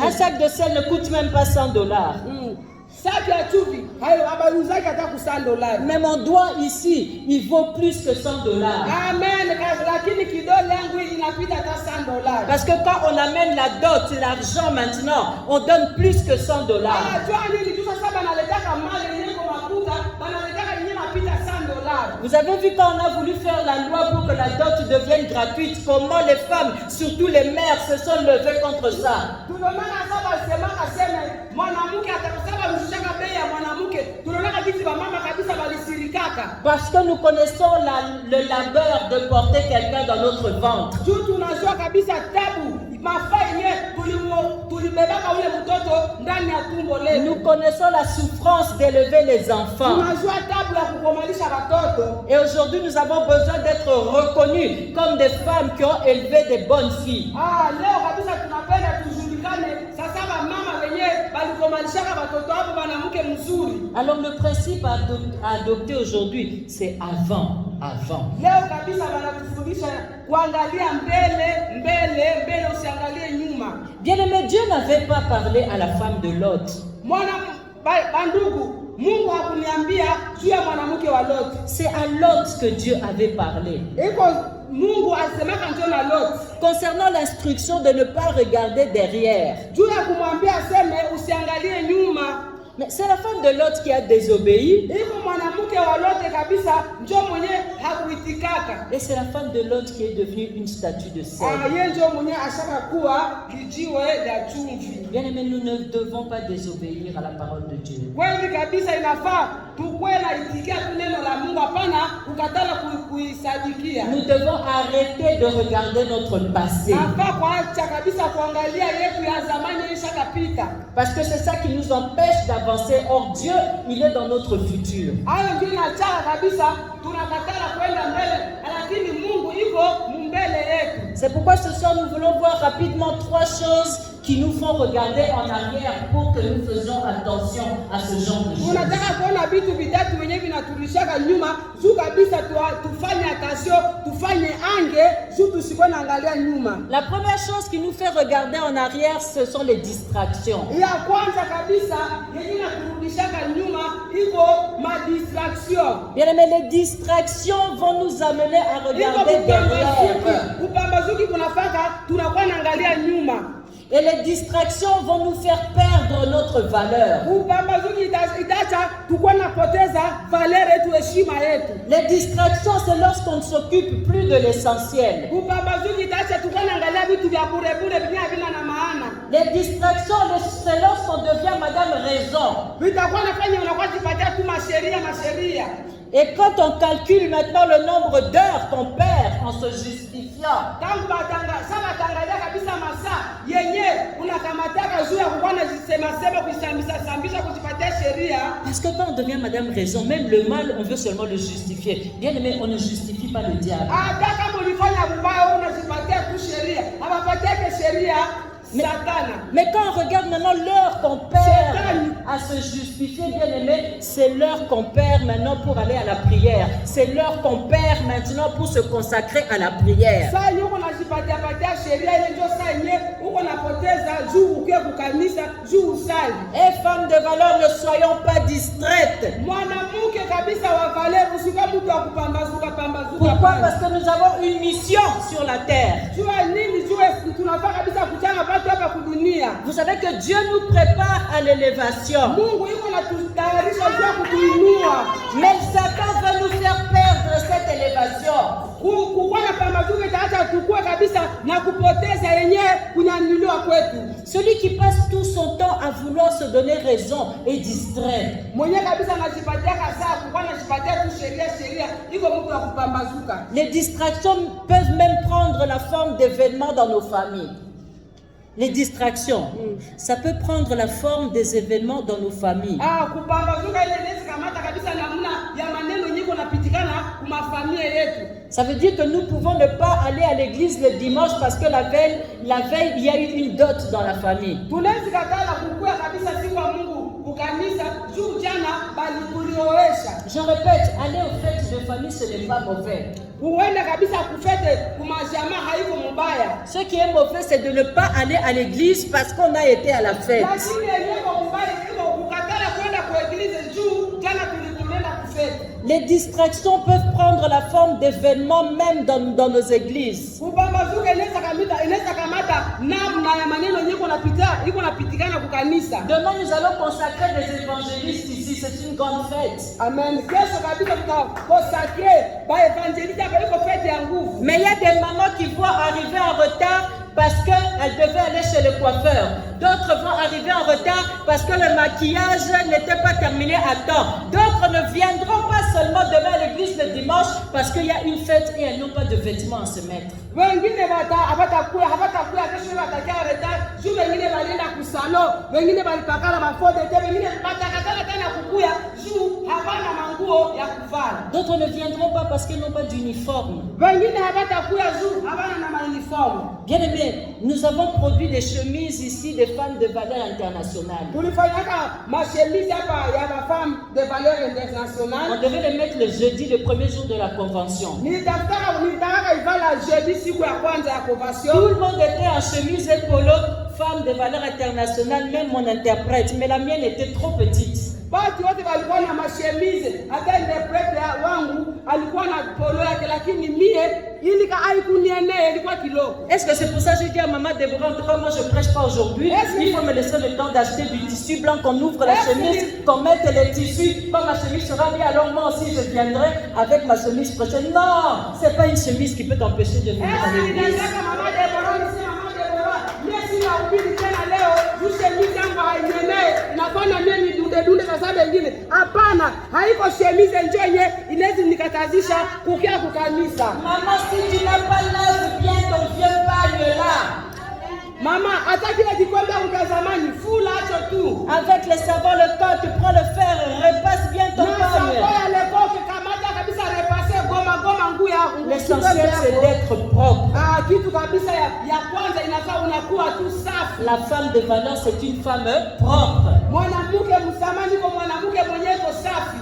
Un sac de sel ne coûte même pas $100. Mais mon doigt ici, il vaut plus que $100. Amen. Parce que quand on amène la dot, l'argent maintenant, on donne plus que $100. Vous avez vu quand on a voulu faire la loi pour que la dot devienne gratuite, comment les femmes, surtout les mères, se sont levées contre ça. Parce que nous connaissons le labeur de porter quelqu'un dans notre ventre. Nous connaissons la souffrance d'élever les enfants. Et aujourd'hui, nous avons besoin d'être reconnus comme des femmes qui ont élevé des bonnes filles. Alors le principe à adopter aujourd'hui, c'est avant. Bien aimé, Dieu n'avait pas parlé à la femme de Lot. C'est à Lot que Dieu avait parlé. Concernant l'instruction de ne pas regarder derrière. Mais c'est la femme de Lot qui a désobéi. Et c'est la femme de Lot qui est devenue une statue de sel. Bien aimé, nous ne devons pas désobéir à la parole de Dieu. Nous devons arrêter de regarder notre passé. Parce que c'est ça qui nous empêche d'avancer. Or Dieu, il est dans notre futur. C'est pourquoi ce soir nous voulons voir rapidement 3 choses qui nous font regarder en arrière pour que nous faisions attention à ce genre de choses. La première chose qui nous fait regarder en arrière, ce sont les distractions. Bien aimé, les distractions vont nous amener à regarder derrière. Et les distractions vont nous faire perdre notre valeur. Les distractions, c'est lorsqu'on ne s'occupe plus de l'essentiel. Les distractions, c'est lorsqu'on devient Madame Raison. Et quand on calcule maintenant le nombre d'heures qu'on perd en se justifiant, parce que quand on devient Madame Raison, même le mal, on veut seulement le justifier. Bien aimé, on ne justifie pas le diable. Mais quand on regarde maintenant l'heure qu'on perd à se justifier, bien aimé, c'est l'heure qu'on perd maintenant pour aller à la prière. C'est l'heure qu'on perd maintenant pour se consacrer à la prière. Et femmes de valeur, ne soyons pas distraites. Pourquoi? Parce que nous avons une mission sur la terre. Vous savez que Dieu nous prépare à l'élévation. Mais Satan veut nous faire perdre cette élévation. Celui qui passe tout son temps à vouloir se donner raison est distrait. Les distractions peuvent même prendre la forme d'événements dans nos familles. Les distractions, ça peut prendre la forme des événements dans nos familles. Ça veut dire que nous pouvons ne pas aller à l'église le dimanche parce que la veille, il y a eu une dot dans la famille. Je répète, aller aux fêtes de famille, ce n'est pas mauvais. Ce qui est mauvais, c'est de ne pas aller à l'église parce qu'on a été à la fête. Les distractions peuvent prendre la forme d'événements même dans nos églises. Demain, nous allons consacrer des évangélistes ici. C'est une grande fête. Amen. Mais il y a des mamans qui vont arriver en retard parce qu'elles devaient aller chez le coiffeur. D'autres vont arriver en retard parce que le maquillage n'était pas terminé à temps. D'autres ne viendront pas seulement demain à l'église le dimanche parce qu'il y a une fête et elles n'ont pas de vêtements à se mettre. D'autres ne viendront pas parce qu'ils n'ont pas d'uniforme. Bien aimé, nous avons produit des chemises ici des femmes de valeur internationale. On devait les mettre le jeudi, le premier jour de la convention. Tout le monde était en chemise et polo, femme de valeur internationale, même mon interprète, mais la mienne était trop petite. Est-ce que c'est pour ça que j'ai dit à maman Déborah, en tout cas moi je ne prêche pas aujourd'hui, il faut me laisser le temps d'acheter du tissu blanc, qu'on ouvre la chemise, qu'on mette les tissus, quand ma chemise sera bien, alors moi aussi je viendrai avec ma chemise prochaine. Non, c'est pas une chemise qui peut t'empêcher de venir à l'église. Maman, si tu n'as pas l'âge, bien ton vieux bagne là. Maman, avec le savon, le corps, tu prends le fer, repasse bien ton bagne. L'essentiel c'est d'être propre. La femme de valeur, c'est une femme propre.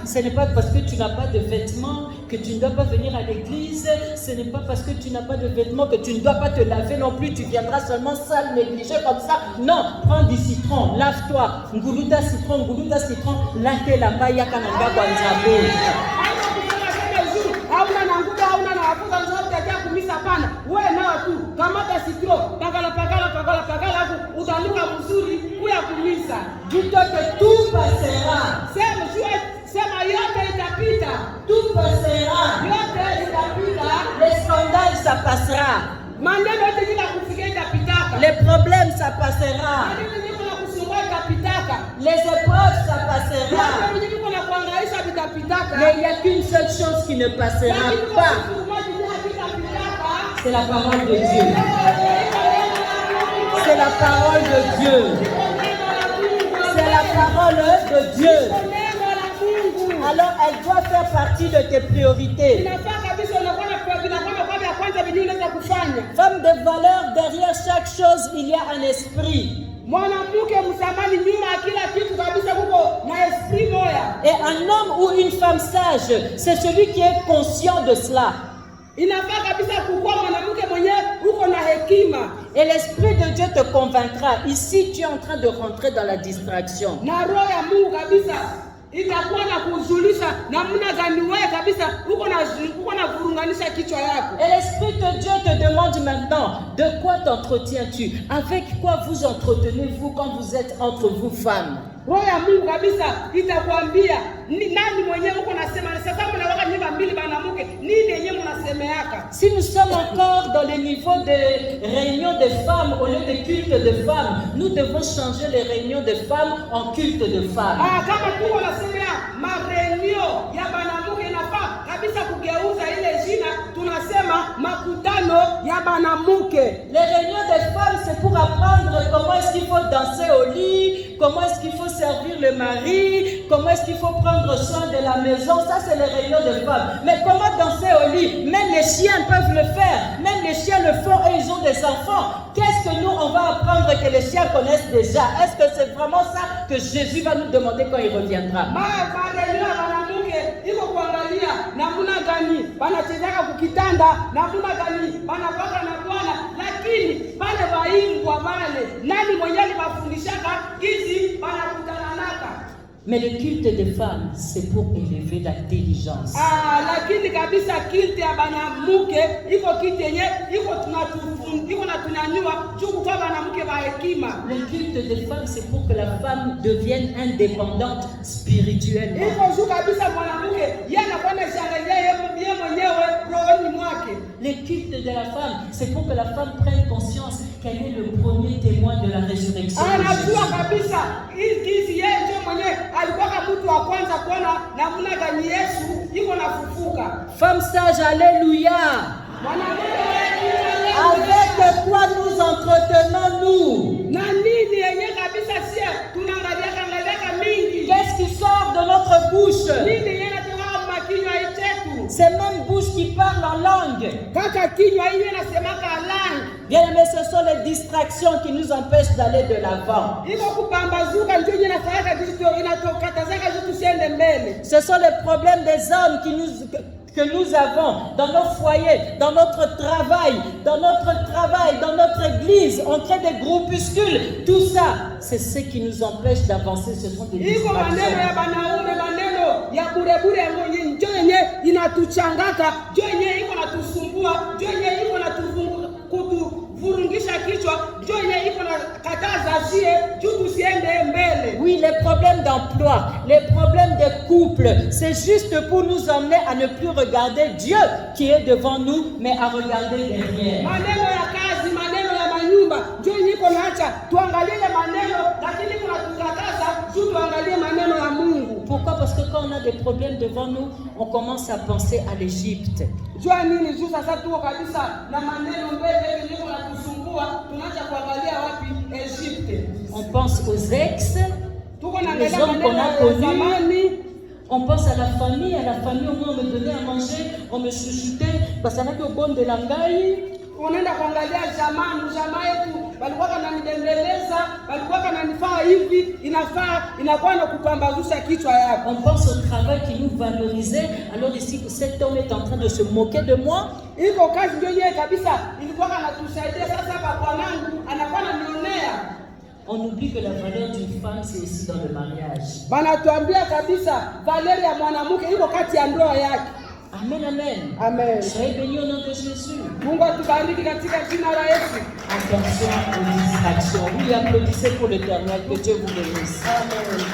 Ce n'est pas parce que tu n'as pas de vêtements que tu ne dois pas venir à l'église. Ce n'est pas parce que tu n'as pas de vêtements que tu ne dois pas te laver non plus. Tu viendras seulement sale, négligé comme ça. Non, prends du citron, lave-toi. Nguluta citron, late la baya kananga kwa nzambe. Dis-toi que tout passera. Tout passera. Les scandales, ça passera. Les problèmes, ça passera. Les épreuves, ça passera. Mais il n'y a qu'une seule chose qui ne passera pas. C'est la parole de Dieu. C'est la parole de Dieu. C'est la parole de Dieu. Alors elle doit faire partie de tes priorités. Femme de valeur, derrière chaque chose, il y a un esprit. Et un homme ou une femme sage, c'est celui qui est conscient de cela. Et l'Esprit de Dieu te convaincra. Ici, tu es en train de rentrer dans la distraction. Et l'Esprit de Dieu te demande maintenant, de quoi t'entretiens-tu? Avec quoi vous entretenez-vous quand vous êtes entre vous femmes? Si nous sommes encore dans les niveaux de réunions de femmes au lieu de culte de femmes, nous devons changer les réunions de femmes en culte de femmes. Les réunions de femmes, c'est pour apprendre comment est-ce qu'il faut danser au lit, comment est-ce qu'il faut servir le mari, comment est-ce qu'il faut prendre soin de la maison. Ça, c'est les réunions de femmes. Mais comment danser au lit? Même les chiens peuvent le faire. Même les chiens le font et ils ont des enfants. Qu'est-ce que nous, on va apprendre que les chiens connaissent déjà? Est-ce que c'est vraiment ça que Jésus va nous demander quand il reviendra? Mais le culte des femmes, c'est pour élever l'intelligence. Le culte des femmes, c'est pour que la femme devienne indépendante spirituellement. Le culte de la femme, c'est pour que la femme prenne conscience qu'elle est le premier témoin de la résurrection de Jésus. Femme sage, alléluia. Avec quoi nous entretenons-nous? Qu'est-ce qui sort de notre bouche? C'est même bouche qui parle en langue. Bien aimé, ce sont les distractions qui nous empêchent d'aller de l'avant. Ce sont les problèmes des hommes que nous avons dans nos foyers, dans notre travail, dans notre église. On crée des groupuscules. Tout ça, c'est ce qui nous empêche d'avancer. Ce sont des distractions. Oui, les problèmes d'emploi, les problèmes de couple, c'est juste pour nous emmener à ne plus regarder Dieu qui est devant nous, mais à regarder derrière. Pourquoi? Parce que quand on a des problèmes devant nous, on commence à penser à l'Égypte. On pense aux ex, les hommes qu'on a connus. On pense à la famille, au moins on me donnait à manger, on me chouchoutait, parce qu'on a que bon de l'angaï. walikuwa kananibembeleza, walikuwa kananifaa hivi, inafaa inakuwa na kupambazusha kichwa yako. On pense au travail qui nous valorisait, alors ici cet homme est en train de se moquer de moi. Iko kazi ndio yeye kabisa ilikuwa kanatusaidia. Sasa hapa bwanangu anakuwa ananionea. On oublie que la valeur d'une femme c'est aussi dans le mariage. Banatuambia kabisa valeur ya mwanamke iko kati ya ndoa yake. Amen, amen. Amen. Soyez bénis au nom de Jésus. Mungu atubariki katika jina la Yesu. Attention aux distractions. Oui, applaudissez pour l'Éternel, que Dieu vous bénisse. Amen.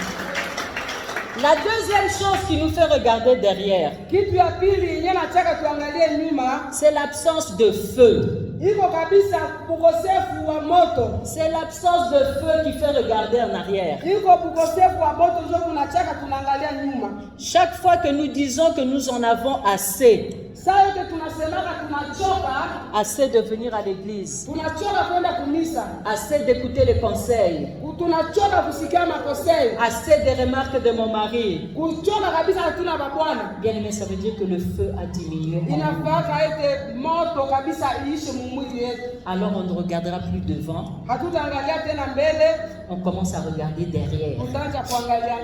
La deuxième chose qui nous fait regarder derrière, kitu ya pili yenyewe nataka tuangalie nyuma, c'est l'absence de feu. Iko kabisa ukosefu wa moto. C'est l'absence de feu qui fait regarder en arrière. Iko ukosefu wa moto ndio tunachaka tunaangalia nyuma. Chaque fois que nous disons que nous en avons assez, saa yote tunasemaka tunachoka, assez de venir à l'église, tunachoka kwenda kumisa, assez d'écouter les conseils, tunachoka kusikia makosei, assez des remarques de mon mari. kuchoka kabisa hatuna babwana. Bien aimé, ça veut dire que le feu a diminué. Inafaa ete moto kabisa iishe mwili yetu. Alors on ne regardera plus devant. Hatutaangalia tena mbele, On commence à regarder derrière. tutaanza kuangalia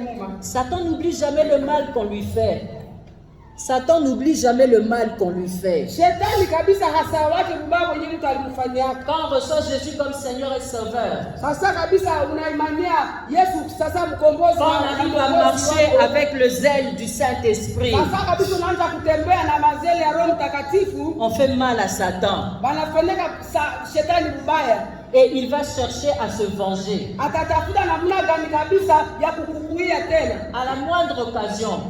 nyuma. Satan n'oublie jamais le mal qu'on lui fait. Satan n'oublie jamais le mal qu'on lui fait. Shetani kabisa hasa wake mbaya wenyewe mtu alimfanyia. Quand on reçoit Jésus comme Seigneur et Sauveur, Sasa kabisa unaimania Yesu sasa mkombozi. quand on arrive à marcher avec le zèle du Saint-Esprit, Sasa kabisa unaanza kutembea na mazeli ya Roho Mtakatifu, on fait mal à Satan. banafanyika shetani mbaya. Et il va chercher à se venger. Atatafuta namna gani kabisa ya kukukuia tena. À la moindre occasion,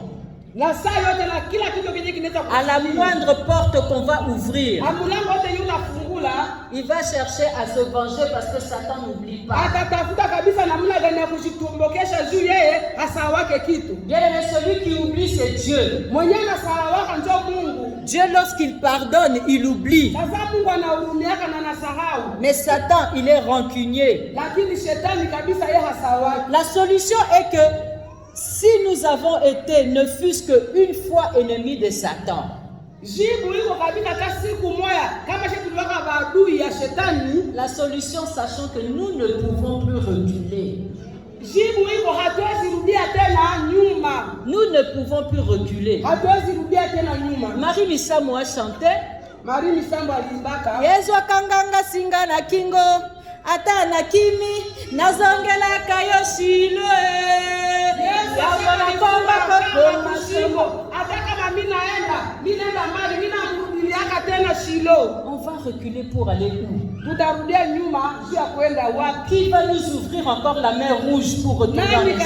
Na saa yote na kila kitu kinyi kinaweza à la moindre porte qu'on va ouvrir, amulango yote yuna fungula, il va chercher à se venger parce que Satan n'oublie pas. atatafuta kabisa namna gani ya kujitumbokesha juu yeye hasa wake kitu. Bien aimé, celui qui oublie, c'est Dieu. Mwenyewe na sawa wake ndio Mungu. Dieu, lorsqu'il pardonne, il oublie. Sasa Mungu anahurumiaka na anasahau. Mais Satan, il est rancunier. Lakini shetani kabisa yeye hasa wake. La solution est que si nous avons été, ne fût-ce qu'une fois ennemis de Satan, Jibu iko kabisa hata siku moja kama sisi tuliwaka maadui ya shetani. la solution, sachant que nous ne pouvons plus reculer. Jibu iko hatuwezi rudia tena nyuma. Nous ne pouvons plus reculer. Hatuwezi rudia tena nyuma. Marie Misamo a chanté. Marie Misambo alimbaka. Yesu akanganga singa na kingo, ata na kimi, nazongela kayo shilo. On va reculer pour aller où? Qui va nous ouvrir encore la mer rouge pour retourner en Égypte?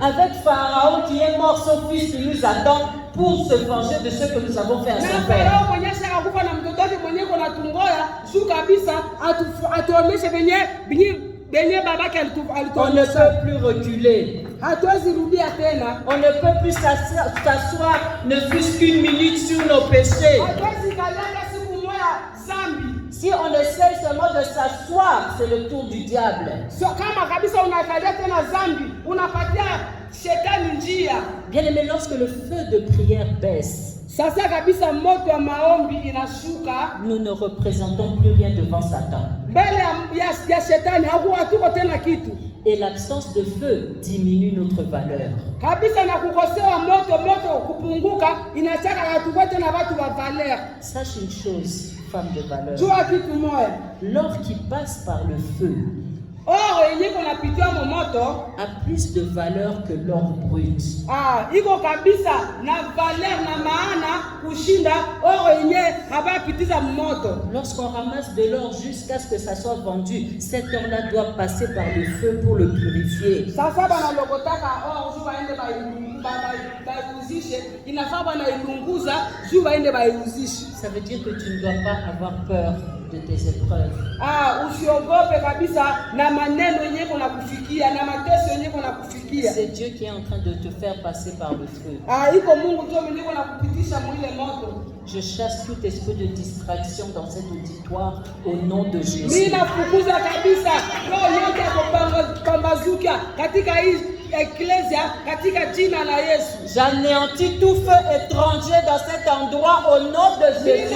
Avec Pharaon qui est mort, son fils qui nous attend pour se venger de ce que nous avons fait à son père. On ne peut plus reculer. On ne peut plus s'asseoir, ne fût-ce qu'une minute sur nos péchés. Si on essaie seulement de s'asseoir, c'est le tour du diable. Bien aimé, lorsque le feu de prière baisse, nous ne représentons plus rien devant Satan. Et l'absence de feu diminue notre valeur. Sache une chose, femme de valeur. L'or qui passe par le feu a plus de valeur que l'or brut. Lorsqu'on ramasse de l'or jusqu'à ce que ça soit vendu, cet or-là doit passer par le feu pour le purifier. Ça veut dire que tu ne dois pas avoir peur de tes épreuves. C'est Dieu qui est en train de te faire passer par le feu. Je chasse tout esprit de distraction dans cet auditoire au nom de Jésus. ecclesia katika jina la Yesu. J'anéantis tout feu étranger dans cet endroit au nom de Jésus.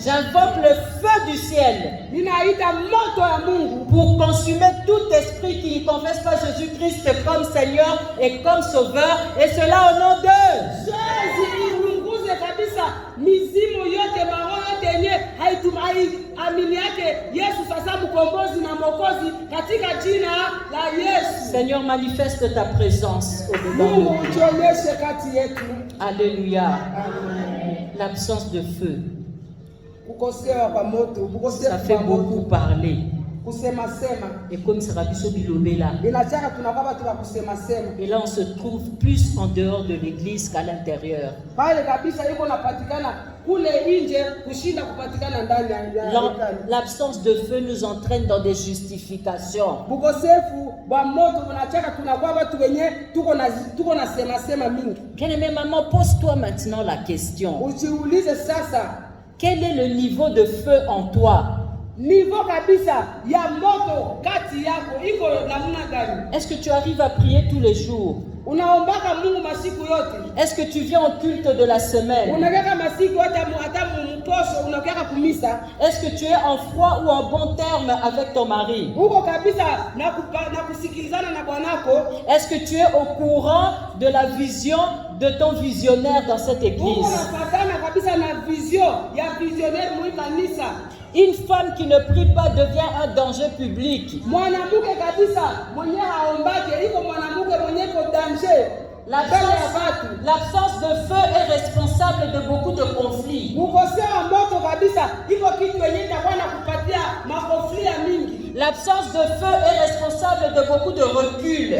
J'invoque le feu du ciel pour consumer tout esprit qui ne confesse pas Jésus-Christ comme Seigneur et comme Sauveur, et cela au nom de Jésus. Mizimu yote maroho yote yenye amini yake Yesu sasa mkombozi na mwokozi katika jina la Yesu. Seigneur, manifeste ta présence au-dedans de nous. Alléluia. L'absence de feu, ça fait beaucoup parler. Et comme ça va et là on se trouve plus en dehors de l'église qu'à l'intérieur. L'absence de feu nous entraîne dans des justifications. Bien aimé maman, pose-toi maintenant la question. Quel est le niveau de feu en toi? Est-ce que tu arrives à prier tous les jours? Est-ce que tu viens au culte de la semaine? Est-ce que tu es en froid ou en bon terme avec ton mari? Est-ce que tu es au courant de la vision de ton visionnaire dans cette église? Une femme qui ne prie pas devient un danger public. L'absence de feu est responsable de beaucoup de conflits. L'absence de feu est responsable de beaucoup de recul.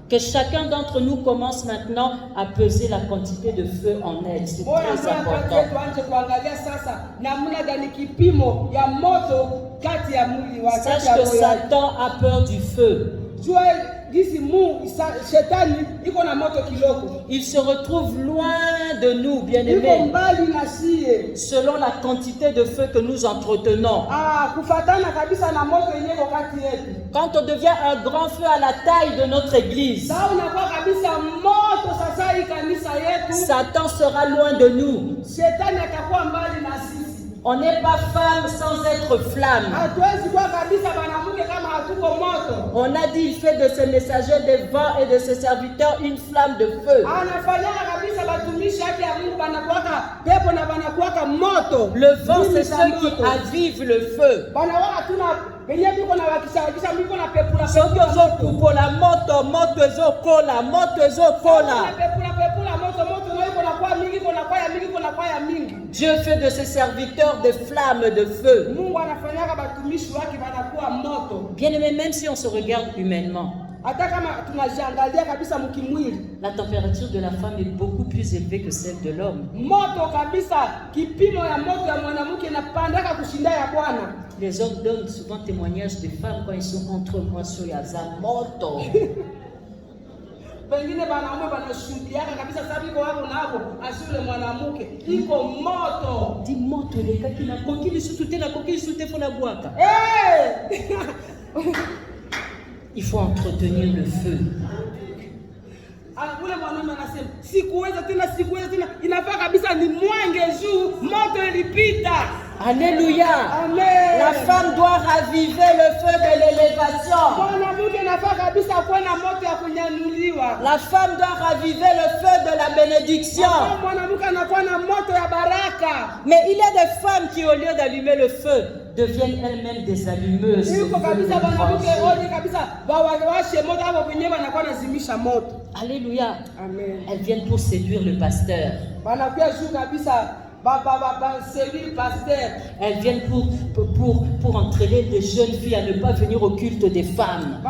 Que chacun d'entre nous commence maintenant à peser la quantité de feu en elle. C'est très important. Sache que Satan a peur du feu. Il se retrouve loin de nous, bien-aimés, selon la quantité de feu que nous entretenons. Quand on devient un grand feu à la taille de notre église, Satan sera loin de nous. On n'est pas femme sans être flamme. On a dit, il fait de ses messagers des vents et de ses serviteurs une flamme de feu. Le vent, c'est ceux qui avivent le feu. Dieu fait de ses serviteurs des flammes de feu. Bien aimé, même si on se regarde humainement, la température de la femme est beaucoup plus élevée que celle de l'homme. Les hommes donnent souvent témoignage des femmes quand ils sont entre moi sur Yazamoto. Dis moto les gars qui n'a coquille de sous-souté la coquille sous-souté faut la boire. Il faut entretenir le feu. Alléluia. Amen. La femme doit raviver le feu de l'élévation. La femme doit raviver le feu de la bénédiction. Mais il y a des femmes qui, au lieu d'allumer le feu, deviennent elles-mêmes des allumeuses. Alléluia. Amen. Elles viennent pour séduire le pasteur. Elles viennent pour entraîner des jeunes filles à ne pas venir au culte des femmes.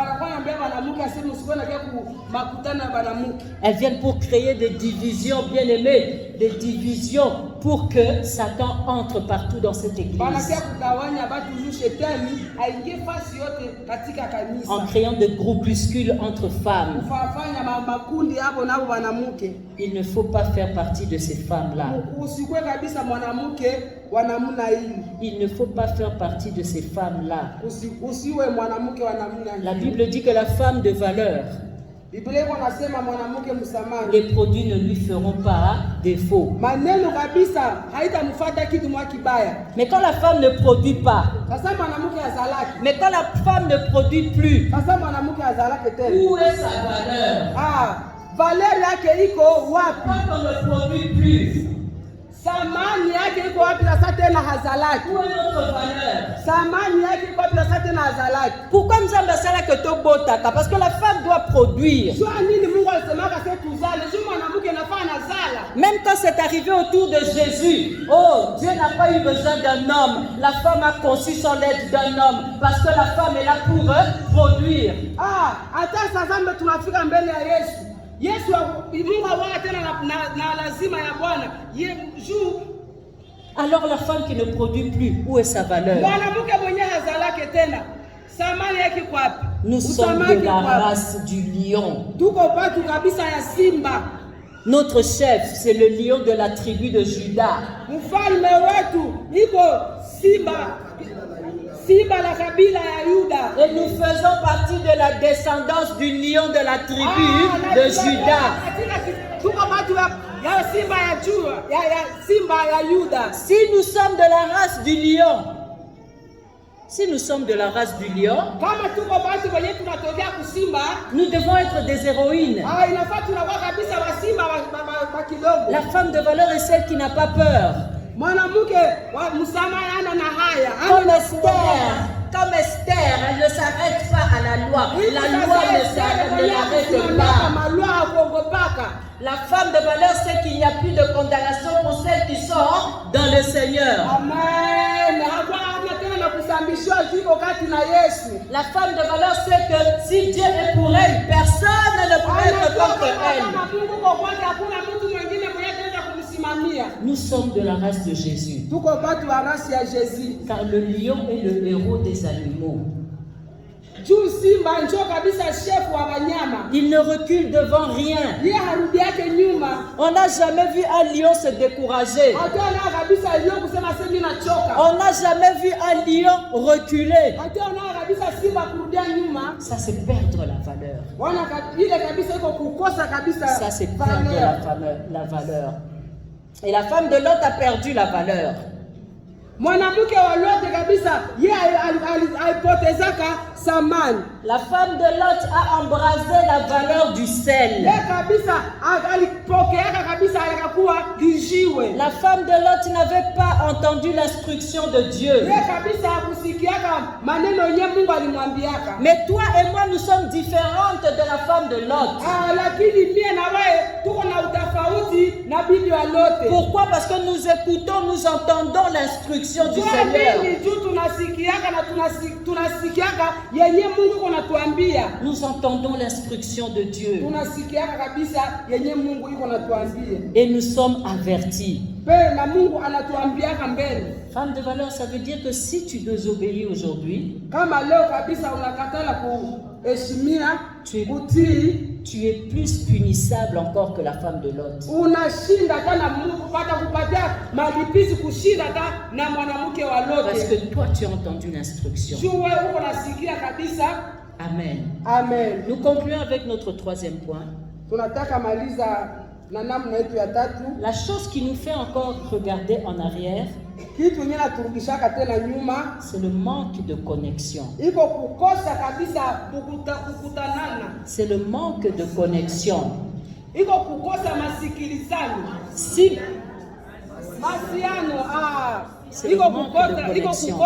Elles viennent pour créer des divisions, bien aimées, des divisions pour que Satan entre partout dans cette église. En créant des groupuscules entre femmes. Il ne faut pas faire partie de ces femmes-là. Il ne faut pas faire partie de ces femmes-là. La Bible dit que la femme de valeur, les produits ne lui feront pas défaut. Mais quand la femme ne produit pas, mais quand la femme ne produit plus, où est sa valeur? Quand on ne produit plus, samani yake iko wapi sasa tena hazalaki? Où est notre valeur? Samani yake iko wapi sasa tena hazalaki? Pourquoi nous avons ça que to botaka? Parce que la femme doit produire. Même quand c'est arrivé autour de Jésus, oh, Dieu n'a pas eu besoin d'un homme. La femme a conçu sans l'aide d'un homme parce que la femme est là pour produire. Hata sasa ndo tunafika mbele ya Yesu. Yesu Mungu awana tena na lazima ya Bwana. Alors la femme qui ne produit plus, où est sa valeur? Nous sommes de la race du lion. Notre chef, c'est le lion de la tribu de Juda. Et nous faisons partie de la descendance du lion de la tribu de Juda. Si nous sommes de la race du lion, nous devons être des héroïnes. La femme de valeur est celle qui n'a pas peur. Comme Esther, elle ne s'arrête pas à la loi. La loi ne l'arrête pas. La femme de valeur sait qu'il n'y a plus de condamnation pour celles qui sont dans le Seigneur. Amen. La femme de valeur sait que si Dieu est pour elle, personne ne pourrait être contre elle. Nous sommes de la race de Jésus. Car le lion est le héros des animaux. Il ne recule devant rien. On n'a jamais vu un lion se décourager. On n'a jamais vu un lion reculer. Ça c'est perdre la valeur. Ça c'est perdre la valeur. Et la femme de Lot a perdu la valeur. La femme de Lot a embrasé la valeur du sel. La femme de Lot n'avait pas entendu l'instruction de Dieu. Mais toi et moi, nous sommes différentes de la femme de Lot. Pourquoi? Parce que nous écoutons, nous entendons l'instruction du Seigneur. Nous entendons l'instruction de Dieu. Et nous sommes avertis. Femme de valeur, ça veut dire que si tu désobéis aujourd'hui, tu es plus punissable encore que la femme de Lot. Parce que toi, tu as entendu l'instruction. Amen. Amen. Nous concluons avec notre troisième point. La chose qui nous fait encore regarder en arrière, c'est le manque de connexion. C'est le manque de connexion. Si c'est le manque de connexion.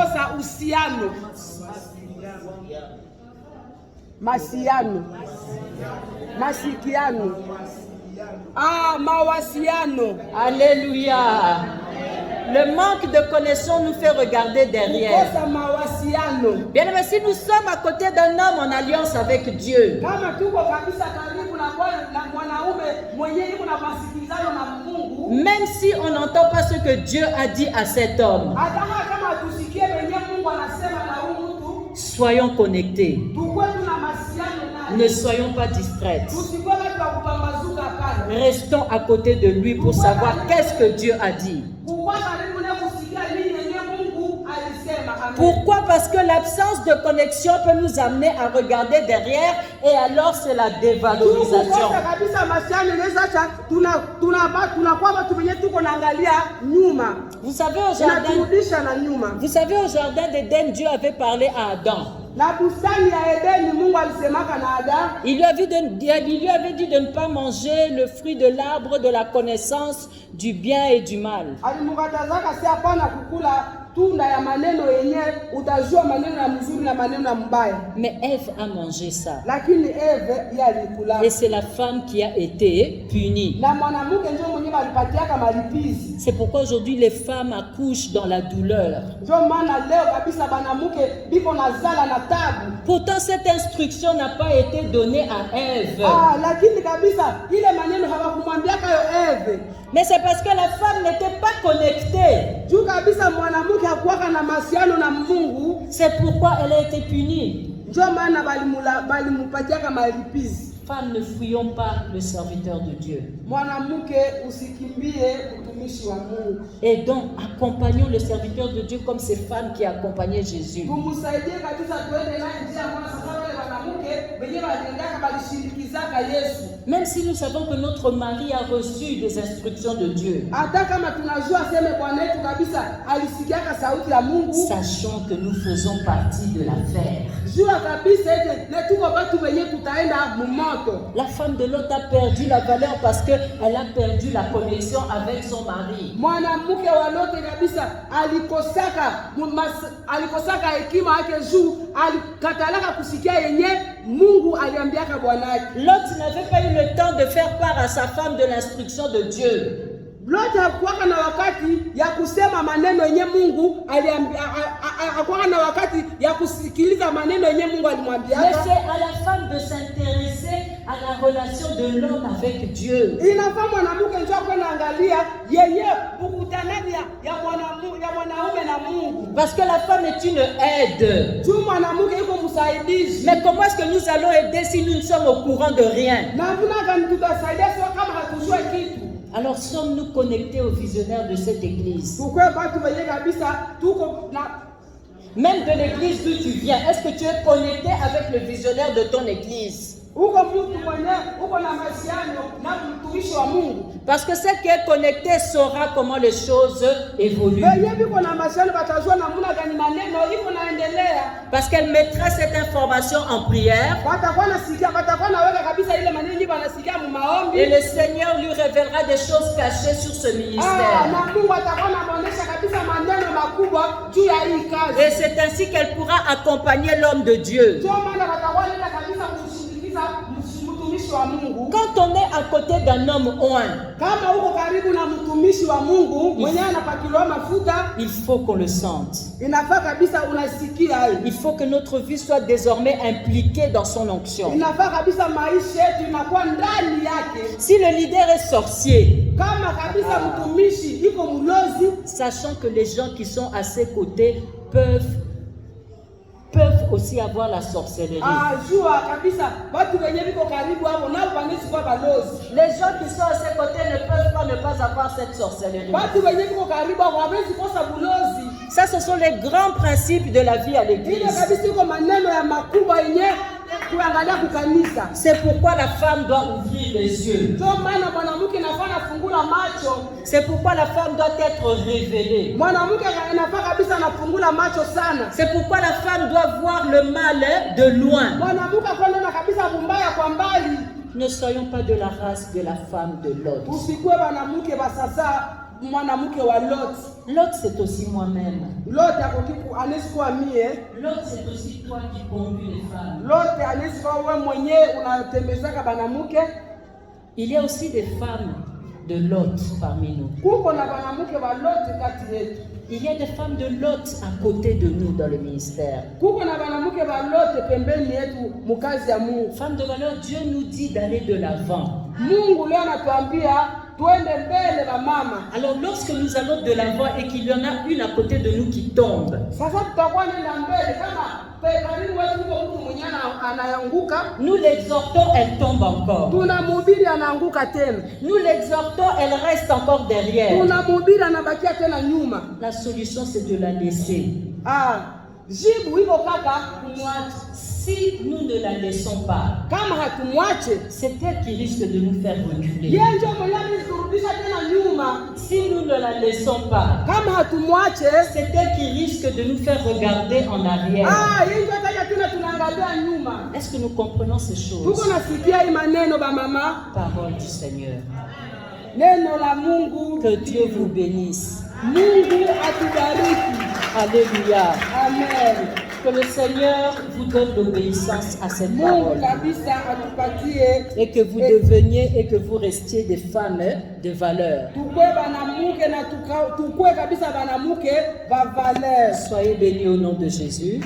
Mawasiano. Alléluia. Le manque de connexion nous fait regarder derrière. Bien aimé, si nous sommes à côté d'un homme en alliance avec Dieu, même si on n'entend pas ce que Dieu a dit à cet homme, soyons connectés. Ne soyons pas distraites. Restons à côté de lui pour savoir qu'est-ce que Dieu a dit. Pourquoi? Parce que l'absence de connexion peut nous amener à regarder derrière et alors c'est la dévalorisation. Vous savez au jardin d'Éden, Dieu avait parlé à Adam. Il lui avait dit de ne pas manger le fruit de l'arbre de la connaissance du bien et du mal. Mais Ève a mangé ça. Et c'est la femme qui a été punie. C'est pourquoi aujourd'hui les femmes accouchent dans la douleur. Pourtant cette instruction n'a pas été donnée à Ève. Mais c'est parce que la femme n'était pas connectée. C'est pourquoi elle a été punie. Femmes, ne fuyons pas le serviteur de Dieu. Et donc, accompagnons le serviteur de Dieu comme ces femmes qui accompagnaient Jésus. Même si nous savons que notre mari a reçu des instructions de Dieu, sachons que nous faisons partie de l'affaire. La femme de Lot a perdu la valeur parce qu'elle a perdu la connexion avec son mari. Lot n'avait pas eu le temps de faire part à sa femme de l'instruction de Dieu. Mais c'est à la femme de s'intéresser à la relation de l'homme avec Dieu. Parce que la femme est une aide. Mais comment est-ce que nous allons aider si nous ne sommes au courant de rien? Alors sommes-nous connectés aux visionnaires de cette église? Même de l'église d'où tu viens, est-ce que tu es connecté avec le visionnaire de ton église? Parce que celle qui est connectée saura comment les choses évoluent. Parce qu'elle mettra cette information en prière. Et le Seigneur lui révélera des choses cachées sur ce ministère. Et c'est ainsi qu'elle pourra accompagner l'homme de Dieu. Quand on est à côté d'un homme oint, il faut qu'on le sente. Il faut que notre vie soit désormais impliquée dans son onction. Si le leader est sorcier, sachant que les gens qui sont à ses côtés peuvent aussi avoir la sorcellerie. Les gens qui sont à ses côtés ne peuvent pas ne pas avoir cette sorcellerie. Ça, ce sont les grands principes de la vie à l'église. C'est pourquoi la femme doit ouvrir les yeux. C'est pourquoi la femme doit être révélée. C'est pourquoi la femme doit voir le mal de loin. Ne soyons pas de la race de la femme de Lot. Lot, c'est aussi moi-même. Lot, c'est aussi toi qui conduis les femmes. Il y a aussi des femmes de Lot parmi nous. Il y a des femmes de Lot à côté de nous dans le ministère. Femmes de valeur, Dieu nous dit d'aller de l'avant. Alors lorsque nous allons de l'avant et qu'il y en a une à côté de nous qui tombe, nous l'exhortons, elle tombe encore. Nous l'exhortons, elle reste encore derrière. La solution, c'est de la laisser. Si nous ne la laissons pas, c'est elle qui risque de nous faire reculer. Si nous ne la laissons pas, c'est elle qui risque de nous faire regarder en arrière. Est-ce que nous comprenons ces choses? Parole du Seigneur. Que Dieu vous bénisse. Alléluia. Amen. Que le Seigneur vous donne l'obéissance à cette parole. Et que vous deveniez et que vous restiez des femmes de valeur. Soyez bénis au nom de Jésus.